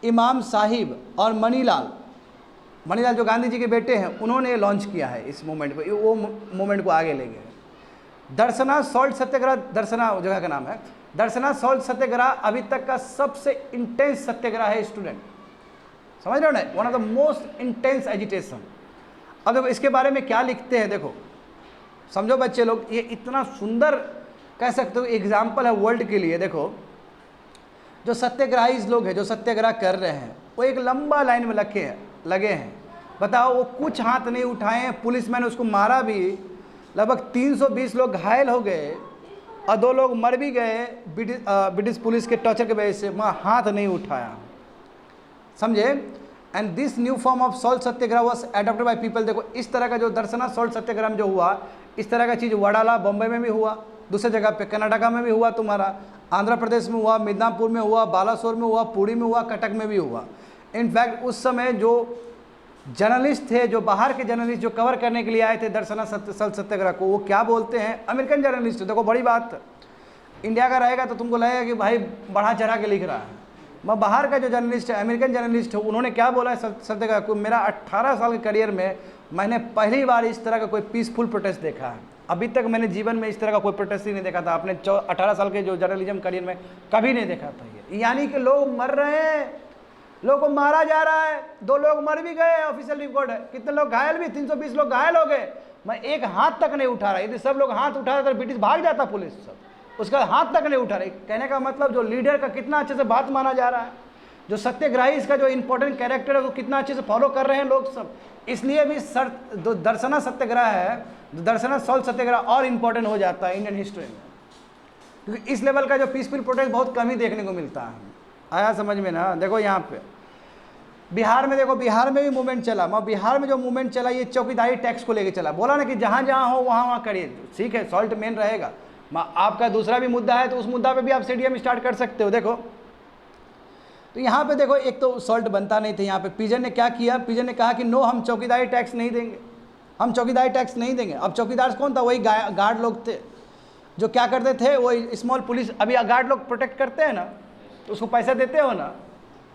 Speaker 1: इमाम साहिब और मणिलाल जो गांधी जी के बेटे हैं, उन्होंने लॉन्च किया है इस मूवमेंट को, वो मूवमेंट को आगे ले गए। दर्शना सॉल्ट सत्याग्रह, दर्शना जगह का नाम है, दर्शना सॉल्ट सत्याग्रह अभी तक का सबसे इंटेंस सत्याग्रह है स्टूडेंट, समझ रहे हो ना, one of the most intense agitation. अब देखो इसके बारे में क्या लिखते हैं, देखो समझो बच्चे लोग, ये इतना सुंदर कह सकते हो एग्जाम्पल है वर्ल्ड के लिए। देखो जो सत्याग्रही लोग हैं, जो सत्याग्रह कर रहे हैं, वो एक लंबा लाइन में लगे हैं। बताओ, वो कुछ हाथ नहीं उठाए हैं, पुलिस मैंने उसको मारा भी, लगभग 320 लोग घायल हो गए और 2 लोग मर भी गए ब्रिटिश पुलिस के टॉर्चर के वजह से, वहाँ हाथ नहीं उठाया, समझे। And this new form of salt Satyagraha was adopted by people. देखो इस तरह का जो दर्शना सॉल्ट सत्याग्रह में जो हुआ, इस तरह का चीज़ वडाला बॉम्बे में भी हुआ, दूसरे जगह पे कर्नाटका में भी हुआ, तुम्हारा आंध्र प्रदेश में हुआ, मिदनापुर में हुआ, बालासोर में हुआ, पुरी में हुआ, कटक में भी हुआ। इनफैक्ट उस समय जो जर्नलिस्ट थे, जो बाहर के जर्नलिस्ट जो कवर करने के लिए आए थे दर्शना सॉल्ट सत्याग्रह को, वो क्या बोलते हैं, अमेरिकन जर्नलिस्ट। देखो बड़ी बात, इंडिया का रहेगा तो तुमको लगेगा कि भाई बढ़ा चढ़ा के लिख रहा है, मैं बाहर का जो जर्नलिस्ट है, अमेरिकन जर्नलिस्ट है, उन्होंने क्या बोला है सत्याग्रह को, मेरा 18 साल के करियर में मैंने पहली बार इस तरह का कोई पीसफुल प्रोटेस्ट देखा है, अभी तक मैंने जीवन में इस तरह का कोई प्रोटेस्ट ही नहीं देखा था, अपने 18 साल के जो जर्नलिज्म करियर में कभी नहीं देखा था ये। यानी कि लोग मर रहे हैं, लोगों को मारा जा रहा है, 2 लोग मर भी गए, ऑफिशियल रिकॉर्ड है, कितने लोग घायल भी, 320 लोग घायल हो गए। मैं एक हाथ तक नहीं उठा रहा, यदि सब लोग हाथ उठा रहे तो ब्रिटिश भाग जाता पुलिस सब, उसका हाथ तक नहीं उठा रहे। कहने का मतलब जो लीडर का कितना अच्छे से बात माना जा रहा है, जो सत्याग्रही इसका जो इंपॉर्टेंट कैरेक्टर है वो कितना अच्छे से फॉलो कर रहे हैं लोग सब। इसलिए भी जो दर्शना सत्याग्रह है, जो दर्शना सॉल्ट सत्याग्रह और इम्पोर्टेंट हो जाता है इंडियन हिस्ट्री में, क्योंकि इस लेवल का जो पीसफुल प्रोटेस्ट बहुत कम ही देखने को मिलता है। आया समझ में ना? देखो यहाँ पे बिहार में, देखो बिहार में भी मूवमेंट चला। मैं बिहार में जो मूवमेंट चला ये चौकीदारी टैक्स को लेके चला। बोला ना कि जहाँ जहाँ हो वहाँ वहाँ करिए, ठीक है, सॉल्ट मेन रहेगा। आपका दूसरा भी मुद्दा है तो उस मुद्दा पे भी आप सीडीएम स्टार्ट कर सकते हो। देखो तो यहाँ पे देखो, एक तो सॉल्ट बनता नहीं था। यहाँ पे पीजन ने क्या किया, पीजन ने कहा कि नो, हम चौकीदारी टैक्स नहीं देंगे, हम चौकीदारी टैक्स नहीं देंगे। अब चौकीदार कौन था? वही गार्ड लोग थे जो क्या करते थे, वही स्मॉल पुलिस। अभी गार्ड लोग प्रोटेक्ट करते हैं ना, तो उसको पैसा देते हो ना,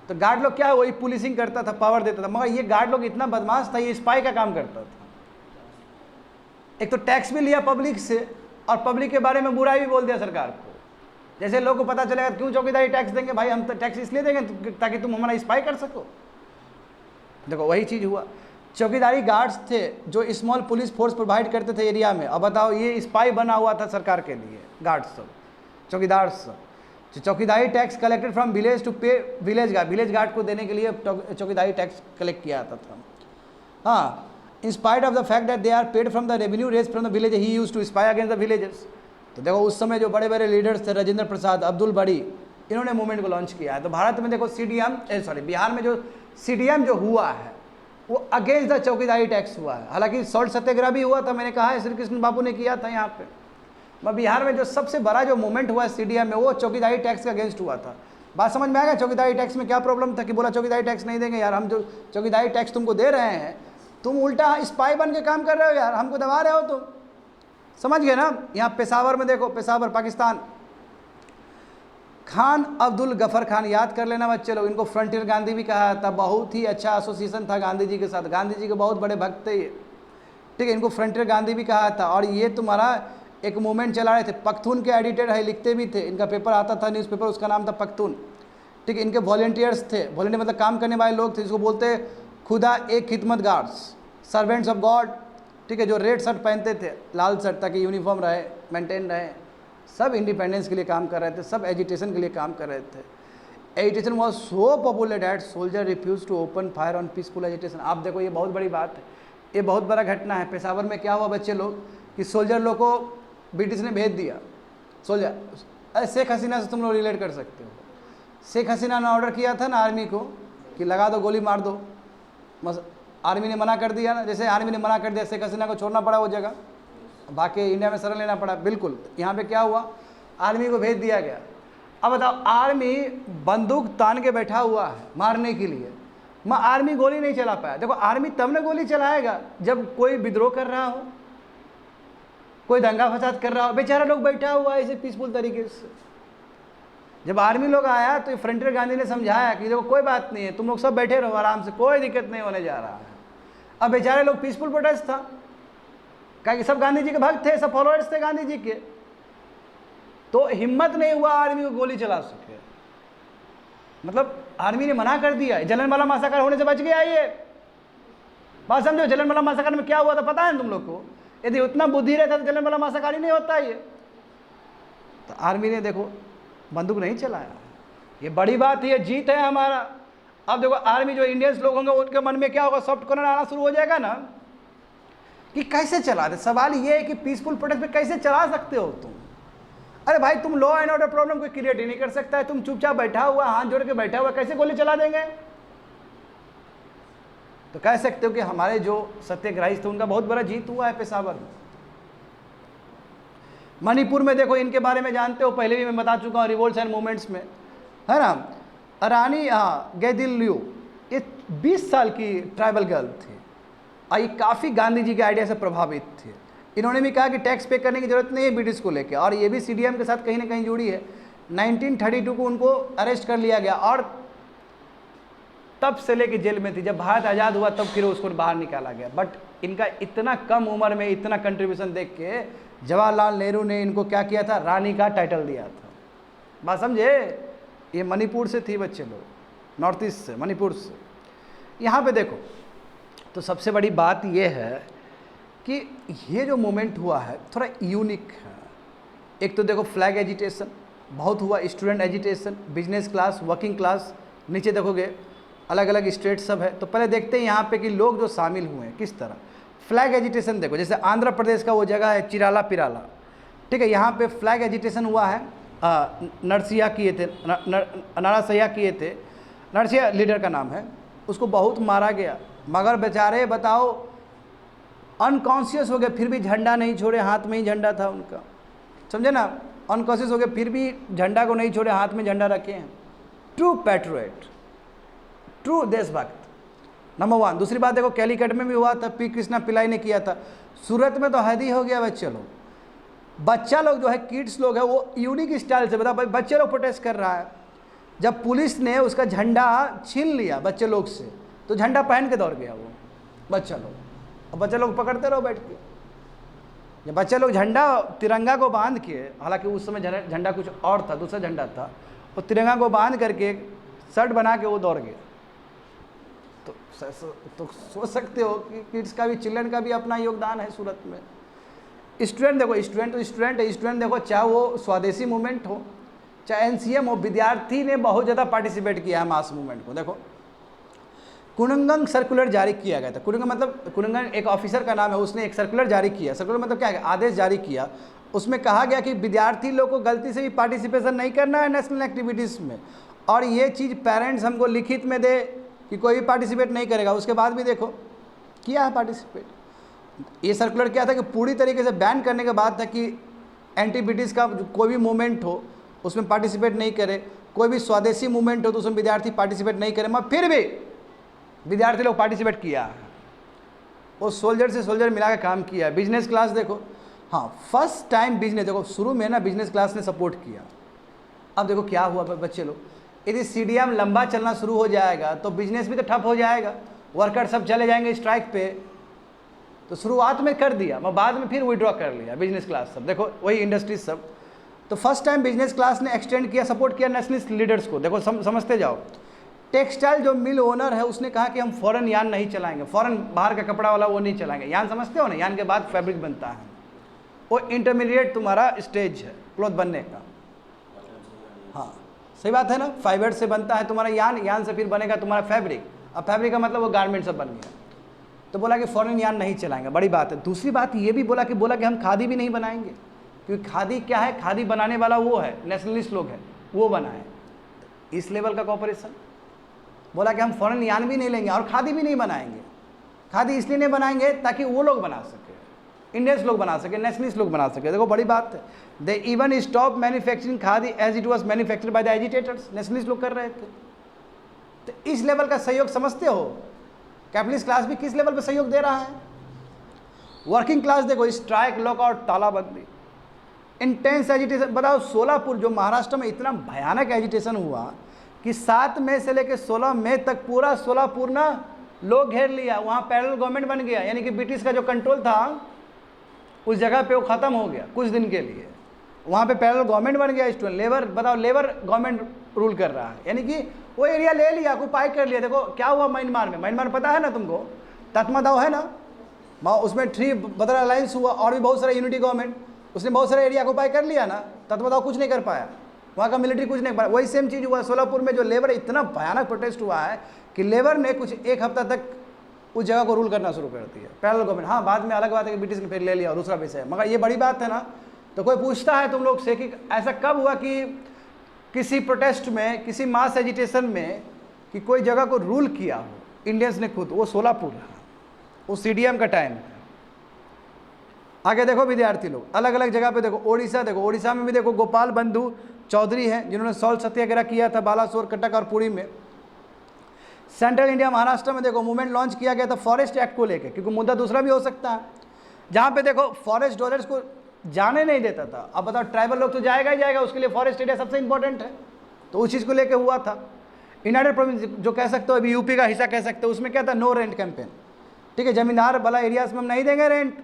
Speaker 1: तो गार्ड लोग क्या है, वही पुलिसिंग करता था, पावर देता था। मगर ये गार्ड लोग इतना बदमाश था, ये स्पाई का काम करता था। एक तो टैक्स भी लिया पब्लिक से और पब्लिक के बारे में बुराई भी बोल दिया सरकार को। जैसे लोगों को पता चलेगा क्यों चौकीदारी टैक्स देंगे भाई, हम तो टैक्स इसलिए देंगे ताकि तुम हमारा स्पाई कर सको। देखो वही चीज़ हुआ। चौकीदारी गार्ड्स थे जो स्मॉल पुलिस फोर्स प्रोवाइड करते थे एरिया में। अब बताओ, ये स्पाई बना हुआ था सरकार के लिए, गार्ड्स सब, चौकीदार सब। चौकीदारी tax collected from village to pay village guard को देने के लिए चौकीदारी टैक्स कलेक्ट किया जाता था। हाँ, in spite of the fact that they are paid from the revenue raise from the village, he used to spy against the villages. तो देखो उस समय जो बड़े बड़े लीडर्स थे, राजेंद्र प्रसाद, अब्दुल बड़ी, इन्होंने मूवमेंट को लॉन्च किया है। तो भारत में देखो बिहार में जो सीडीएम जो हुआ है वो अगेंस्ट द चौकीदारी टैक्स हुआ है। हालांकि सॉल्ट सत्याग्रह भी हुआ था, मैंने कहा है, श्री कृष्ण बाबू ने किया था यहाँ पे। मैं बिहार में जो सबसे बड़ा जो मूवमेंट हुआ सीडीएम में वो चौकीदारी टैक्स के अगेंस्ट हुआ था। बात समझ में आ गया? चौकीदारी टैक्स में क्या प्रॉब्लम था कि बोला चौकीदारी टैक्स नहीं देंगे यार, हम जो चौकीदारी टैक्स तुमको दे रहे हैं, तुम उल्टा स्पाई बन के काम कर रहे हो यार, हमको दबा रहे हो तुम। समझ गए ना? यहाँ पेशावर में देखो, पेशावर पाकिस्तान, खान अब्दुल गफर खान, याद कर लेना बच्चे लोग, इनको फ्रंटियर गांधी भी कहा था। बहुत ही अच्छा एसोसिएशन था गांधी जी के साथ, गांधी जी के बहुत बड़े भक्त थे ये, ठीक है। इनको फ्रंटियर गांधी भी कहा था। और ये तुम्हारा एक मूवमेंट चला रहे थे, पख्तून के एडिटर है, लिखते भी थे, इनका पेपर आता था न्यूज़पेपर, उसका नाम था पख्तून, ठीक है। इनके वॉलंटियर्स थे, वॉलंटियर मतलब काम करने वाले लोग थे, जिसको बोलते खुदा एक खिदमत गार्ड्स, सर्वेंट्स ऑफ गॉड, ठीक है, जो रेड शर्ट पहनते थे, लाल शर्ट, ताकि यूनिफॉर्म रहे, मेंटेन रहे। सब इंडिपेंडेंस के लिए काम कर रहे थे, सब एजिटेशन के लिए काम कर रहे थे। Agitation was so popular that soldier refuse to open fire on peaceful agitation. आप देखो ये बहुत बड़ी बात है, ये बहुत बड़ा घटना है। पेशावर में क्या हुआ बच्चे लोग कि सोल्जर लोग को ब्रिटिश ने भेज दिया। सोल्जर, शेख हसीना से तुम लोग रिलेट कर सकते हो। शेख हसीना ने ऑर्डर किया था ना आर्मी को कि लगा दो, गोली मार दो, बस आर्मी ने मना कर दिया ना। जैसे आर्मी ने मना कर दिया, शेख हसीना को छोड़ना पड़ा वो जगह, बाकी इंडिया में शरण लेना पड़ा। बिल्कुल यहाँ पे क्या हुआ, आर्मी को भेज दिया गया। अब बताओ, आर्मी बंदूक तान के बैठा हुआ है मारने के लिए, मैं आर्मी गोली नहीं चला पाया। देखो आर्मी तब ने गोली चलाएगा जब कोई विद्रोह कर रहा हो, कोई दंगा फसाद कर रहा हो, बेचारा लोग बैठा हुआ है ऐसे पीसफुल तरीके से। जब आर्मी लोग आया तो फ्रंटियर गांधी ने समझाया कि देखो कोई बात नहीं है, तुम लोग सब बैठे रहो आराम से, कोई दिक्कत नहीं होने जा रहा है। अब बेचारे लोग पीसफुल प्रोटेस्ट था, क्या कि सब गांधी जी के भक्त थे, सब फॉलोअर्स थे गांधी जी के, तो हिम्मत नहीं हुआ आर्मी को गोली चला सके। मतलब आर्मी ने मना कर दिया। जलियांवाला मैसाकर होने से बच गया ये बात, समझो। जलियांवाला मैसाकर में क्या हुआ था पता है तुम लोग को? यदि उतना बुद्धि रहता तो जलियांवाला मैसाकर ही नहीं होता ये। तो आर्मी ने देखो बंदूक नहीं चलाया, ये बड़ी बात है, ये जीत है हमारा। अब देखो आर्मी जो इंडियंस लोग होंगे उनके मन में क्या होगा, सॉफ्ट कॉर्नर आना शुरू हो जाएगा ना कि कैसे चला दे। सवाल ये है कि पीसफुल प्रोटेस्ट पे कैसे चला सकते हो तुम? अरे भाई तुम लॉ एंड ऑर्डर प्रॉब्लम कोई क्रिएट ही नहीं कर सकता है, तुम चुपचाप बैठा हुआ, हाथ जोड़ के बैठा हुआ, कैसे गोली चला देंगे? तो कह सकते हो कि हमारे जो सत्याग्रही थे उनका बहुत बड़ा जीत हुआ है पेशावर में। मणिपुर में देखो, इनके बारे में जानते हो, पहले भी मैं बता चुका हूँ रिवोल्ट्स एंड मूवमेंट्स में, है ना। रानी गैदिल्यू, ये 20 साल की ट्राइबल गर्ल थी और ये काफ़ी गांधी जी के आइडिया से प्रभावित थे। इन्होंने भी कहा कि टैक्स पे करने की जरूरत नहीं है ब्रिटिश को लेकर, और ये भी सीडीएम के साथ कहीं ना कहीं जुड़ी है। 1932 को उनको अरेस्ट कर लिया गया और तब से लेके जेल में थी। जब भारत आज़ाद हुआ तब फिर उसको बाहर निकाला गया। बट इनका इतना कम उम्र में इतना कंट्रीब्यूशन देख के जवाहरलाल नेहरू ने इनको क्या किया था, रानी का टाइटल दिया था। बात समझे? ये मणिपुर से थी बच्चे लोग, नॉर्थ ईस्ट से, मणिपुर से। यहाँ पे देखो तो सबसे बड़ी बात ये है कि ये जो मूवमेंट हुआ है थोड़ा यूनिक है। एक तो देखो फ्लैग एजिटेशन बहुत हुआ, student agitation, business class, working class, नीचे देखोगे अलग अलग स्टेट सब है। तो पहले देखते हैं यहाँ पे कि लोग जो शामिल हुए हैं किस तरह। फ्लैग एजिटेशन देखो, जैसे आंध्र प्रदेश का वो जगह है चिराला पिराला, ठीक है, यहाँ पे फ्लैग एजिटेशन हुआ है। नरसिया किए थे, नरसिया किए थे, नरसिया लीडर का नाम है, उसको बहुत मारा गया, मगर बेचारे बताओ अनकॉन्शियस हो गए, फिर भी झंडा नहीं छोड़े, हाथ में ही झंडा था उनका, समझे ना, अनकॉन्शियस हो गए फिर भी झंडा को नहीं छोड़े, हाथ में झंडा रखे हैं। ट्रू पैट्रियट, ट्रू देशभक्त नंबर 1। दूसरी बात देखो कैलीकट में भी हुआ था, पी कृष्णा पिल्लाई ने किया था। सूरत में तो हद ही हो गया बच्चा लोग जो है किड्स लोग है वो यूनिक स्टाइल से, बताओ भाई बच्चे लोग प्रोटेस्ट कर रहा है, जब पुलिस ने उसका झंडा छीन लिया बच्चे लोग से तो झंडा पहन के दौड़ गया वो बच्चा लोग, और बच्चे लोग पकड़ते रहो बैठ के। जब बच्चे लोग झंडा तिरंगा को बांध के, हालांकि उस समय झंडा कुछ और था, दूसरा झंडा था, और तिरंगा को बांध करके शर्ट बना के वो दौड़ गए। तो सोच सकते हो कि किड्स का भी, चिल्ड्रन का भी अपना योगदान है सूरत में। स्टूडेंट देखो, स्टूडेंट तो स्टूडेंट है, स्टूडेंट देखो चाहे वो स्वदेशी मूवमेंट हो चाहे एनसीएम हो, विद्यार्थी ने बहुत ज़्यादा पार्टिसिपेट किया है मास मूवमेंट को। देखो कुनंगन सर्कुलर जारी किया गया था, कुनंगन मतलब कुनंगन एक ऑफिसर का नाम है, उसने एक सर्कुलर जारी किया। सर्कुलर मतलब क्या है, आदेश जारी किया। उसमें कहा गया कि विद्यार्थी लोग को गलती से भी पार्टिसिपेशन नहीं करना है नेशनल एक्टिविटीज़ में, और ये चीज़ पेरेंट्स हमको लिखित में दे कि कोई भी पार्टिसिपेट नहीं करेगा। उसके बाद भी देखो किया है पार्टिसिपेट। ये सर्कुलर क्या था कि पूरी तरीके से बैन करने के बाद था कि एंटी ब्रिटिश का कोई भी मूवमेंट हो उसमें पार्टिसिपेट नहीं करे, कोई भी स्वदेशी मूवमेंट हो तो उसमें विद्यार्थी पार्टिसिपेट नहीं करे, मगर फिर भी विद्यार्थी लोग पार्टिसिपेट किया, वो सोल्जर से सोल्जर मिला के काम किया। बिजनेस क्लास देखो, हाँ फर्स्ट टाइम बिजनेस, देखो शुरू में ना बिजनेस क्लास ने सपोर्ट किया। अब देखो क्या हुआ बच्चे लोग, यदि सीडीएम लंबा चलना शुरू हो जाएगा तो बिजनेस भी तो ठप हो जाएगा, वर्कर सब चले जाएंगे स्ट्राइक पे। तो शुरुआत में कर दिया, मगर बाद में फिर विड्रॉ कर लिया बिजनेस क्लास सब, देखो वही इंडस्ट्रीज सब। तो फर्स्ट टाइम बिजनेस क्लास ने एक्सटेंड किया, सपोर्ट किया नेशनलिस्ट लीडर्स को। देखो समझते जाओ। टेक्सटाइल जो मिल ओनर है उसने कहा कि हम फॉरेन यान नहीं चलाएंगे, फॉरेन बाहर का कपड़ा वाला वो नहीं चलाएंगे। यान समझते हो ना, यान के बाद फैब्रिक बनता है, वो इंटरमीडिएट तुम्हारा स्टेज है क्लॉथ बनने का। हाँ सही बात है ना, फाइबर से बनता है तुम्हारा यान, यान से फिर बनेगा तुम्हारा फैब्रिक, अब फैब्रिक का मतलब वो गारमेंट सब बन गया। तो बोला कि फॉरेन यान नहीं चलाएंगे, बड़ी बात है। दूसरी बात ये भी बोला कि हम खादी भी नहीं बनाएंगे, क्योंकि खादी क्या है, खादी बनाने वाला वो है नेशनलिस्ट लोग है, वो बनाए। इस लेवल का कॉपरेशन बोला कि हम फॉरेन यान भी नहीं लेंगे और खादी भी नहीं बनाएंगे। खादी इसलिए नहीं बनाएंगे ताकि वो लोग बना सके, इंडियंस लोग बना सके, नेशनलिस्ट लोग बना सके। देखो बड़ी बात है, they even stop manufacturing khadi as it was manufactured by the agitators, nationalist लोग कर रहे थे। तो इस लेवल का सहयोग समझते हो, कैपिटलिस्ट क्लास भी किस लेवल पर सहयोग दे रहा है। वर्किंग क्लास देखो, स्ट्राइक, लॉकआउट, तालाबंदी, इंटेंस एजिटेशन। बताओ सोलापुर जो महाराष्ट्र में इतना भयानक एजिटेशन हुआ कि 7 मई से लेकर 16 मई तक पूरा सोलापुर ना लोग घेर लिया, वहाँ पैरेलल गवर्नमेंट बन गया, यानी कि ब्रिटिश का जो कंट्रोल था उस जगह पे वो ख़त्म हो गया कुछ दिन के लिए। वहाँ पे पैरेलल गवर्नमेंट बन गया, स्टूडेंट लेबर, बताओ लेबर गवर्नमेंट रूल कर रहा है, यानी कि वो एरिया ले लिया, ऑक्युपाई कर लिया। देखो क्या हुआ म्यांमार में, म्यांमार पता है ना तुमको, तत्मादाव है ना, उसमें 3 बदर अलायंस हुआ और भी बहुत सारा यूनिटी गवर्नमेंट, उसने बहुत सारा एरिया ऑक्युपाई कर लिया ना, तत्मादाव कुछ नहीं कर पाया, वहाँ का मिलिट्री कुछ नहीं कर पाया। वही सेम चीज़ हुआ सोलापुर में, जो लेबर इतना भयानक प्रोटेस्ट हुआ है कि लेबर ने कुछ 1 हफ्ता तक उस जगह को रूल करना शुरू कर दिया, पैरेलल गवर्नमेंट। हाँ बाद में अलग बात है कि ब्रिटिश ने फिर ले लिया और दूसरा विषय है, मगर ये बड़ी बात है ना। तो कोई पूछता है तुम लोग से कि ऐसा कब हुआ कि किसी प्रोटेस्ट में, किसी मास एजिटेशन में कि कोई जगह को रूल किया हो इंडियंस ने खुद, वो सोलापुर है, वो सीडीएम का टाइम है। आगे देखो विद्यार्थी लोग अलग अलग जगह पे देखो, ओडिशा देखो, ओडिशा में भी देखो गोपाल बंधु चौधरी हैं जिन्होंने सॉल्ट सत्याग्रह किया था बालासोर, कटक और पुरी में। सेंट्रल इंडिया महाराष्ट्र में देखो मूवमेंट लॉन्च किया गया था फॉरेस्ट एक्ट को लेकर, क्योंकि मुद्दा दूसरा भी हो सकता है, जहाँ पे देखो फॉरेस्ट डॉलर्स को जाने नहीं देता था। अब बताओ ट्राइबल लोग तो जाएगा ही जाएगा, उसके लिए फॉरेस्ट एरिया सबसे इंपॉर्टेंट है, तो उस चीज़ को लेकर हुआ था। यूनाइटेड प्रोविंस जो कह सकते हो, अभी यूपी का हिस्सा कह सकते हो, उसमें क्या था, नो रेंट कैंपेन। ठीक है, जमींदार वाला एरियाज में हम नहीं देंगे रेंट,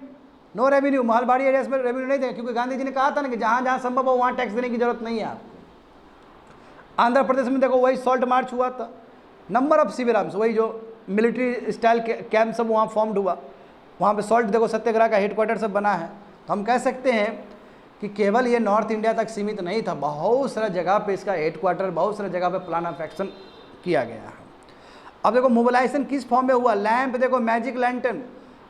Speaker 1: नो रेवेन्यू, महलबाड़ी एरियाज में रेवेन्यू नहीं देंगे, क्योंकि गांधी जी ने कहा था ना कि जहाँ जहाँ संभव हो वहाँ टैक्स देने की जरूरत नहीं है आपको। आंध्र प्रदेश में देखो वही सॉल्ट मार्च हुआ था, नंबर ऑफ शिविराम्स, वही जो मिलिट्री स्टाइल कैंप सब वहाँ फॉर्म्ड हुआ, वहाँ पे सॉल्ट देखो सत्याग्रह का हेडक्वार्टर सब बना है। तो हम कह सकते हैं कि केवल ये नॉर्थ इंडिया तक सीमित नहीं था, बहुत सारा जगह पे इसका हेडक्वार्टर, बहुत सारा जगह पे प्लान ऑफ एक्शन किया गया है। अब देखो मोबिलाइजेशन किस फॉर्म में हुआ, लैंप देखो, मैजिक लैंटर्न,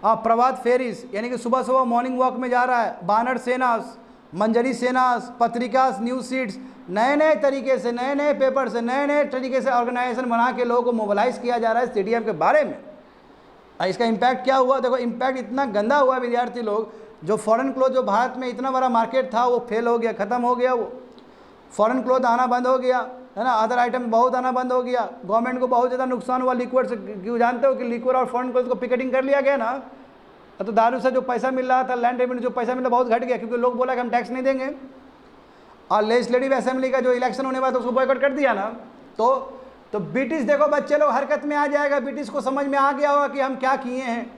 Speaker 1: प्रभात फेरीज यानी कि सुबह सुबह मॉर्निंग वॉक में जा रहा है, बानर सेनास, मंजरी सेनास, पत्रिकास, न्यूज सीट्स, नए नए तरीके से, नए नए पेपर से, नए नए तरीके से ऑर्गेनाइजेशन बना के लोगों को मोबिलाइज किया जा रहा है स्टेडियम के बारे में। इसका इम्पैक्ट क्या हुआ, देखो इम्पैक्ट इतना गंदा हुआ, विद्यार्थी लोग, जो फॉरेन क्लोथ जो भारत में इतना बड़ा मार्केट था वो फेल हो गया, ख़त्म हो गया, वो फॉरेन क्लोथ आना बंद हो गया, है ना, अदर आइटम बहुत आना बंद हो गया, गवर्नमेंट को बहुत ज़्यादा नुकसान हुआ लिक्विड से, क्यों जानते हो कि लिक्विड और फॉरेन क्लोथ को पिकेटिंग कर लिया गया ना, तो दारू से जो पैसा मिल रहा था, लैंड रेवेन्यू जो पैसा मिल रहा बहुत घट गया, क्योंकि लोग बोला कि हम टैक्स नहीं देंगे, और लेजिस्लेटिव असेंबली का जो इलेक्शन होने वाला था उसको बॉयकॉट कर दिया ना। तो ब्रिटिश देखो बच्चे लोग हरकत में आ जाएगा, ब्रिटिश को समझ में आ गया होगा कि हम क्या किए हैं।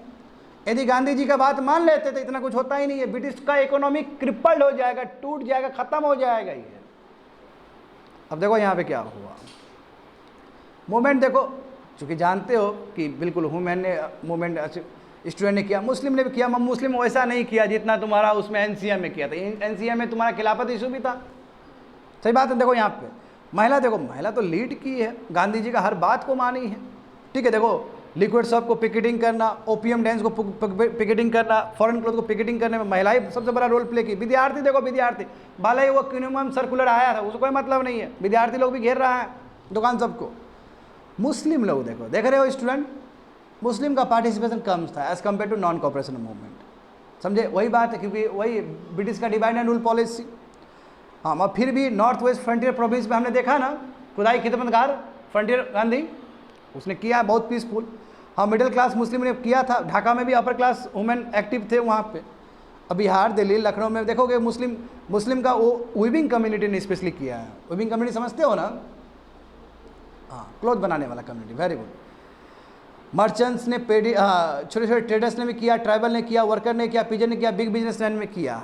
Speaker 1: यदि गांधी जी का बात मान लेते तो इतना कुछ होता ही नहीं है, ब्रिटिश का इकोनॉमी क्रिपल्ड हो जाएगा, टूट जाएगा, खत्म हो जाएगा ये। अब देखो यहाँ पे क्या हुआ, मूवमेंट देखो, चूँकि जानते हो कि बिल्कुल वुमेन ने मूवमेंट स्टूडेंट ने किया, मुस्लिम ने भी किया, मुस्लिम वैसा नहीं किया जितना तुम्हारा उसमें एनसीएम में किया था। एनसीएम में तुम्हारा खिलाफत इशू भी था, सही बात है। देखो यहाँ पे महिला, देखो महिला तो लीड की है, गांधी जी का हर बात को मानी है, ठीक है। देखो लिक्विड शॉप को पिकेटिंग करना, ओपीएम डेंस को पिकेटिंग करना, फॉरेन क्लोथ को पिकेटिंग करने में महिलाएं सबसे बड़ा रोल प्ले की। विद्यार्थी देखो, विद्यार्थी भले ही वो क्यूनिमम सर्कुलर आया था, उसको कोई मतलब नहीं है, विद्यार्थी लोग भी घेर रहा है दुकान सबको। मुस्लिम लोग देखो, देख रहे हो स्टूडेंट, मुस्लिम का पार्टिसिपेशन कम था as compare to non cooperation movement, समझे, वही बात है, क्योंकि वही ब्रिटिश का डिवाइड एंड रूल पॉलिसी। हाँ, और फिर भी नॉर्थ वेस्ट फ्रंटियर प्रोविंस में हमने देखा ना, खुदाई खिदमतगार फ्रंटियर गांधी उसने किया बहुत पीसफुल। हाँ, मिडिल क्लास मुस्लिम ने किया था, ढाका में भी अपर क्लास वुमेन एक्टिव थे वहाँ पे। अब बिहार, दिल्ली, लखनऊ में देखोगे मुस्लिम का वो वीविंग कम्युनिटी ने स्पेशली किया है। वीविंग कम्युनिटी समझते हो ना, हाँ, क्लॉथ बनाने वाला कम्युनिटी, वेरी गुड। मर्चेंट्स ने, छोटे छोटे ट्रेडर्स ने भी किया, ट्राइबल ने किया, वर्कर ने किया, पिजन ने किया, बिग बिजनेसमैन में किया,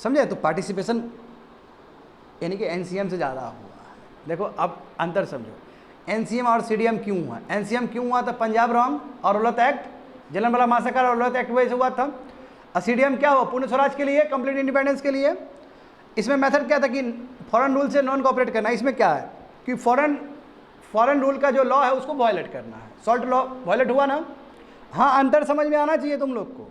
Speaker 1: समझे। तो पार्टिसिपेशन यानी कि एनसीएम से ज़्यादा हुआ है। देखो अब अंतर समझो, एनसीएम और सीडीएम क्यों हुआ। एनसीएम क्यों हुआ था, पंजाब रॉन्ग और औलत एक्ट, जलियांवाला मैसेकर और औलत एक्ट वजह से हुआ था। और सीडीएम क्या हुआ, पूर्ण स्वराज के लिए, कंप्लीट इंडिपेंडेंस के लिए। इसमें मेथड क्या था कि फॉरेन रूल से नॉन कोऑपरेट करना। इसमें क्या है कि फॉरेन रूल का जो लॉ है उसको वायलेट करना है। सॉल्ट लॉ वायलेट हुआ ना। हाँ, अंतर समझ में आना चाहिए तुम लोग को।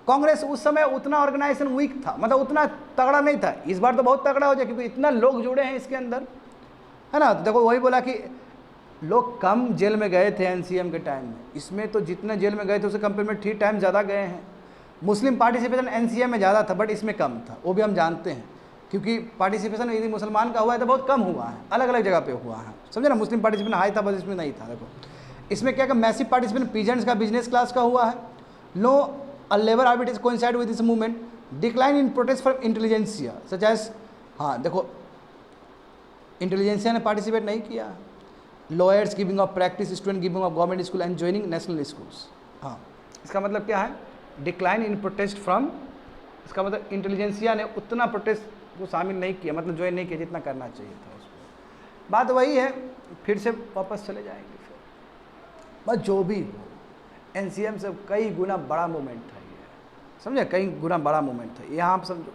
Speaker 1: कांग्रेस उस समय उतना ऑर्गेनाइजेशन वीक था, मतलब उतना तगड़ा नहीं था। इस बार तो बहुत तगड़ा हो जाए, क्योंकि इतना लोग जुड़े हैं इसके अंदर, है ना। तो देखो वही बोला कि लोग कम जेल में गए थे एनसीएम के टाइम में, इसमें तो जितने जेल में गए थे उससे कंपेयर में 3 टाइम ज़्यादा गए हैं। मुस्लिम पार्टिसिपेशन एनसीएम में ज़्यादा था, बट इसमें कम था, वो भी हम जानते हैं, क्योंकि पार्टिसिपेशन यदि मुसलमान का हुआ है तो बहुत कम हुआ है, अलग अलग जगह पे हुआ है, समझे ना। मुस्लिम पार्टिसिपेशन हाई था, बस इसमें नहीं था। देखो इसमें क्या, मैसिव पार्टिसिपेशन पीजेंट्स का, बिजनेस क्लास का हुआ है। Low labour arbitrage coincide with this movement, decline in protest for intelligentsia such as, हाँ देखो इंटेलिजेंसिया ने पार्टिसिपेट नहीं किया। Lawyers giving off practice, student giving off government school and joining national schools. हाँ, इसका मतलब क्या है, डिक्लाइन इन प्रोटेस्ट फ्रॉम, इसका मतलब इंटेलिजेंसिया ने उतना प्रोटेस्ट को शामिल नहीं किया, मतलब ज्वाइन नहीं किया जितना करना चाहिए था उसको। बात वही है, फिर से वापस चले जाएंगे फिर, बस जो भी हो। एनसीएम से कई गुना बड़ा मूवमेंट था ये, समझे, कई गुना बड़ा मूवमेंट था, यहाँ आप समझो।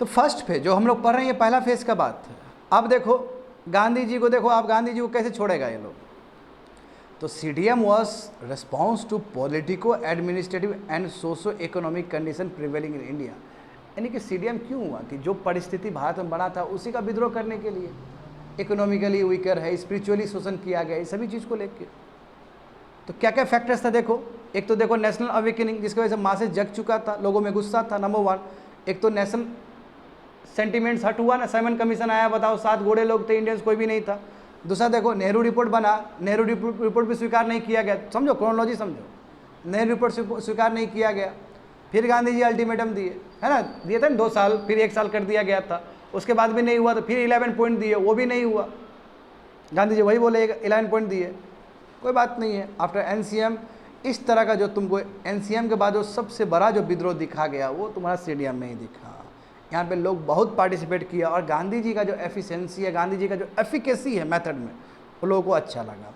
Speaker 1: तो फर्स्ट फेज जो हम लोग पढ़ रहे हैं ये पहला फेज का बात है। अब देखो गांधी जी को, देखो आप गांधी जी को कैसे छोड़ेगा ये लोग। तो CDM was response to politico administrative and socio economic condition prevailing in India. यानी कि सीडीएम क्यों हुआ कि जो परिस्थिति भारत में बना था उसी का विद्रोह करने के लिए। इकोनॉमिकली वीकर है, स्पिरिचुअली शोषण किया गया, इस सभी चीज़ को लेकर। तो क्या क्या फैक्टर्स था देखो, एक तो देखो नेशनल अवेकनिंग, जिसकी वजह से मासेस जग चुका था, लोगों में गुस्सा था, नंबर 1। एक तो नेशनल सेंटिमेंट्स हट हुआ ना, साइमन कमीशन आया, बताओ 7 गोड़े लोग थे, इंडियंस कोई भी नहीं था। दूसरा देखो नेहरू रिपोर्ट बना, नेहरू रिपोर्ट भी स्वीकार नहीं किया गया, समझो क्रोनोलॉजी समझो, नेहरू रिपोर्ट स्वीकार नहीं किया गया। फिर गांधी जी अल्टीमेटम दिए, है ना, दिए थे ना 2 साल, फिर 1 साल कर दिया गया था, उसके बाद भी नहीं हुआ, तो फिर 11 पॉइंट दिए, वो भी नहीं हुआ। गांधी जी वही बोले 11 पॉइंट दिए, कोई बात नहीं है। आफ्टर एनसीएम इस तरह का जो तुमको एनसीएम के बाद जो सबसे बड़ा जो विद्रोह दिखा गया वो तुम्हारा सीडीएम में ही दिखा। यहाँ पे लोग बहुत पार्टिसिपेट किया, और गांधी जी का जो एफिशिएंसी है, गांधी जी का जो एफिकेसी है मेथड में, वो लोगों को अच्छा लगा।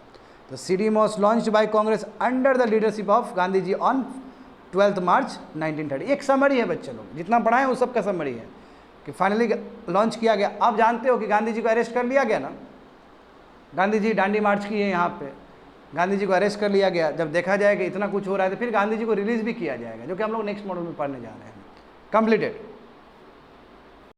Speaker 1: तो CDM was launched by Congress under the leadership of Gandhi ji on 12 March 1930। एक समरी है बच्चे लोग, जितना पढ़ाए हैं वो सब का समरी है कि फाइनली लॉन्च किया गया। आप जानते हो कि गांधी जी को अरेस्ट कर लिया गया ना, गांधी जी डांडी मार्च किए यहाँ पे, गांधी जी को अरेस्ट कर लिया गया। जब देखा जाए कि इतना कुछ हो रहा है तो फिर गांधी जी को रिलीज़ भी किया जाएगा, जो कि हम लोग नेक्स्ट मॉड्यूल में पढ़ने जा रहे हैं। कंप्लीटेड।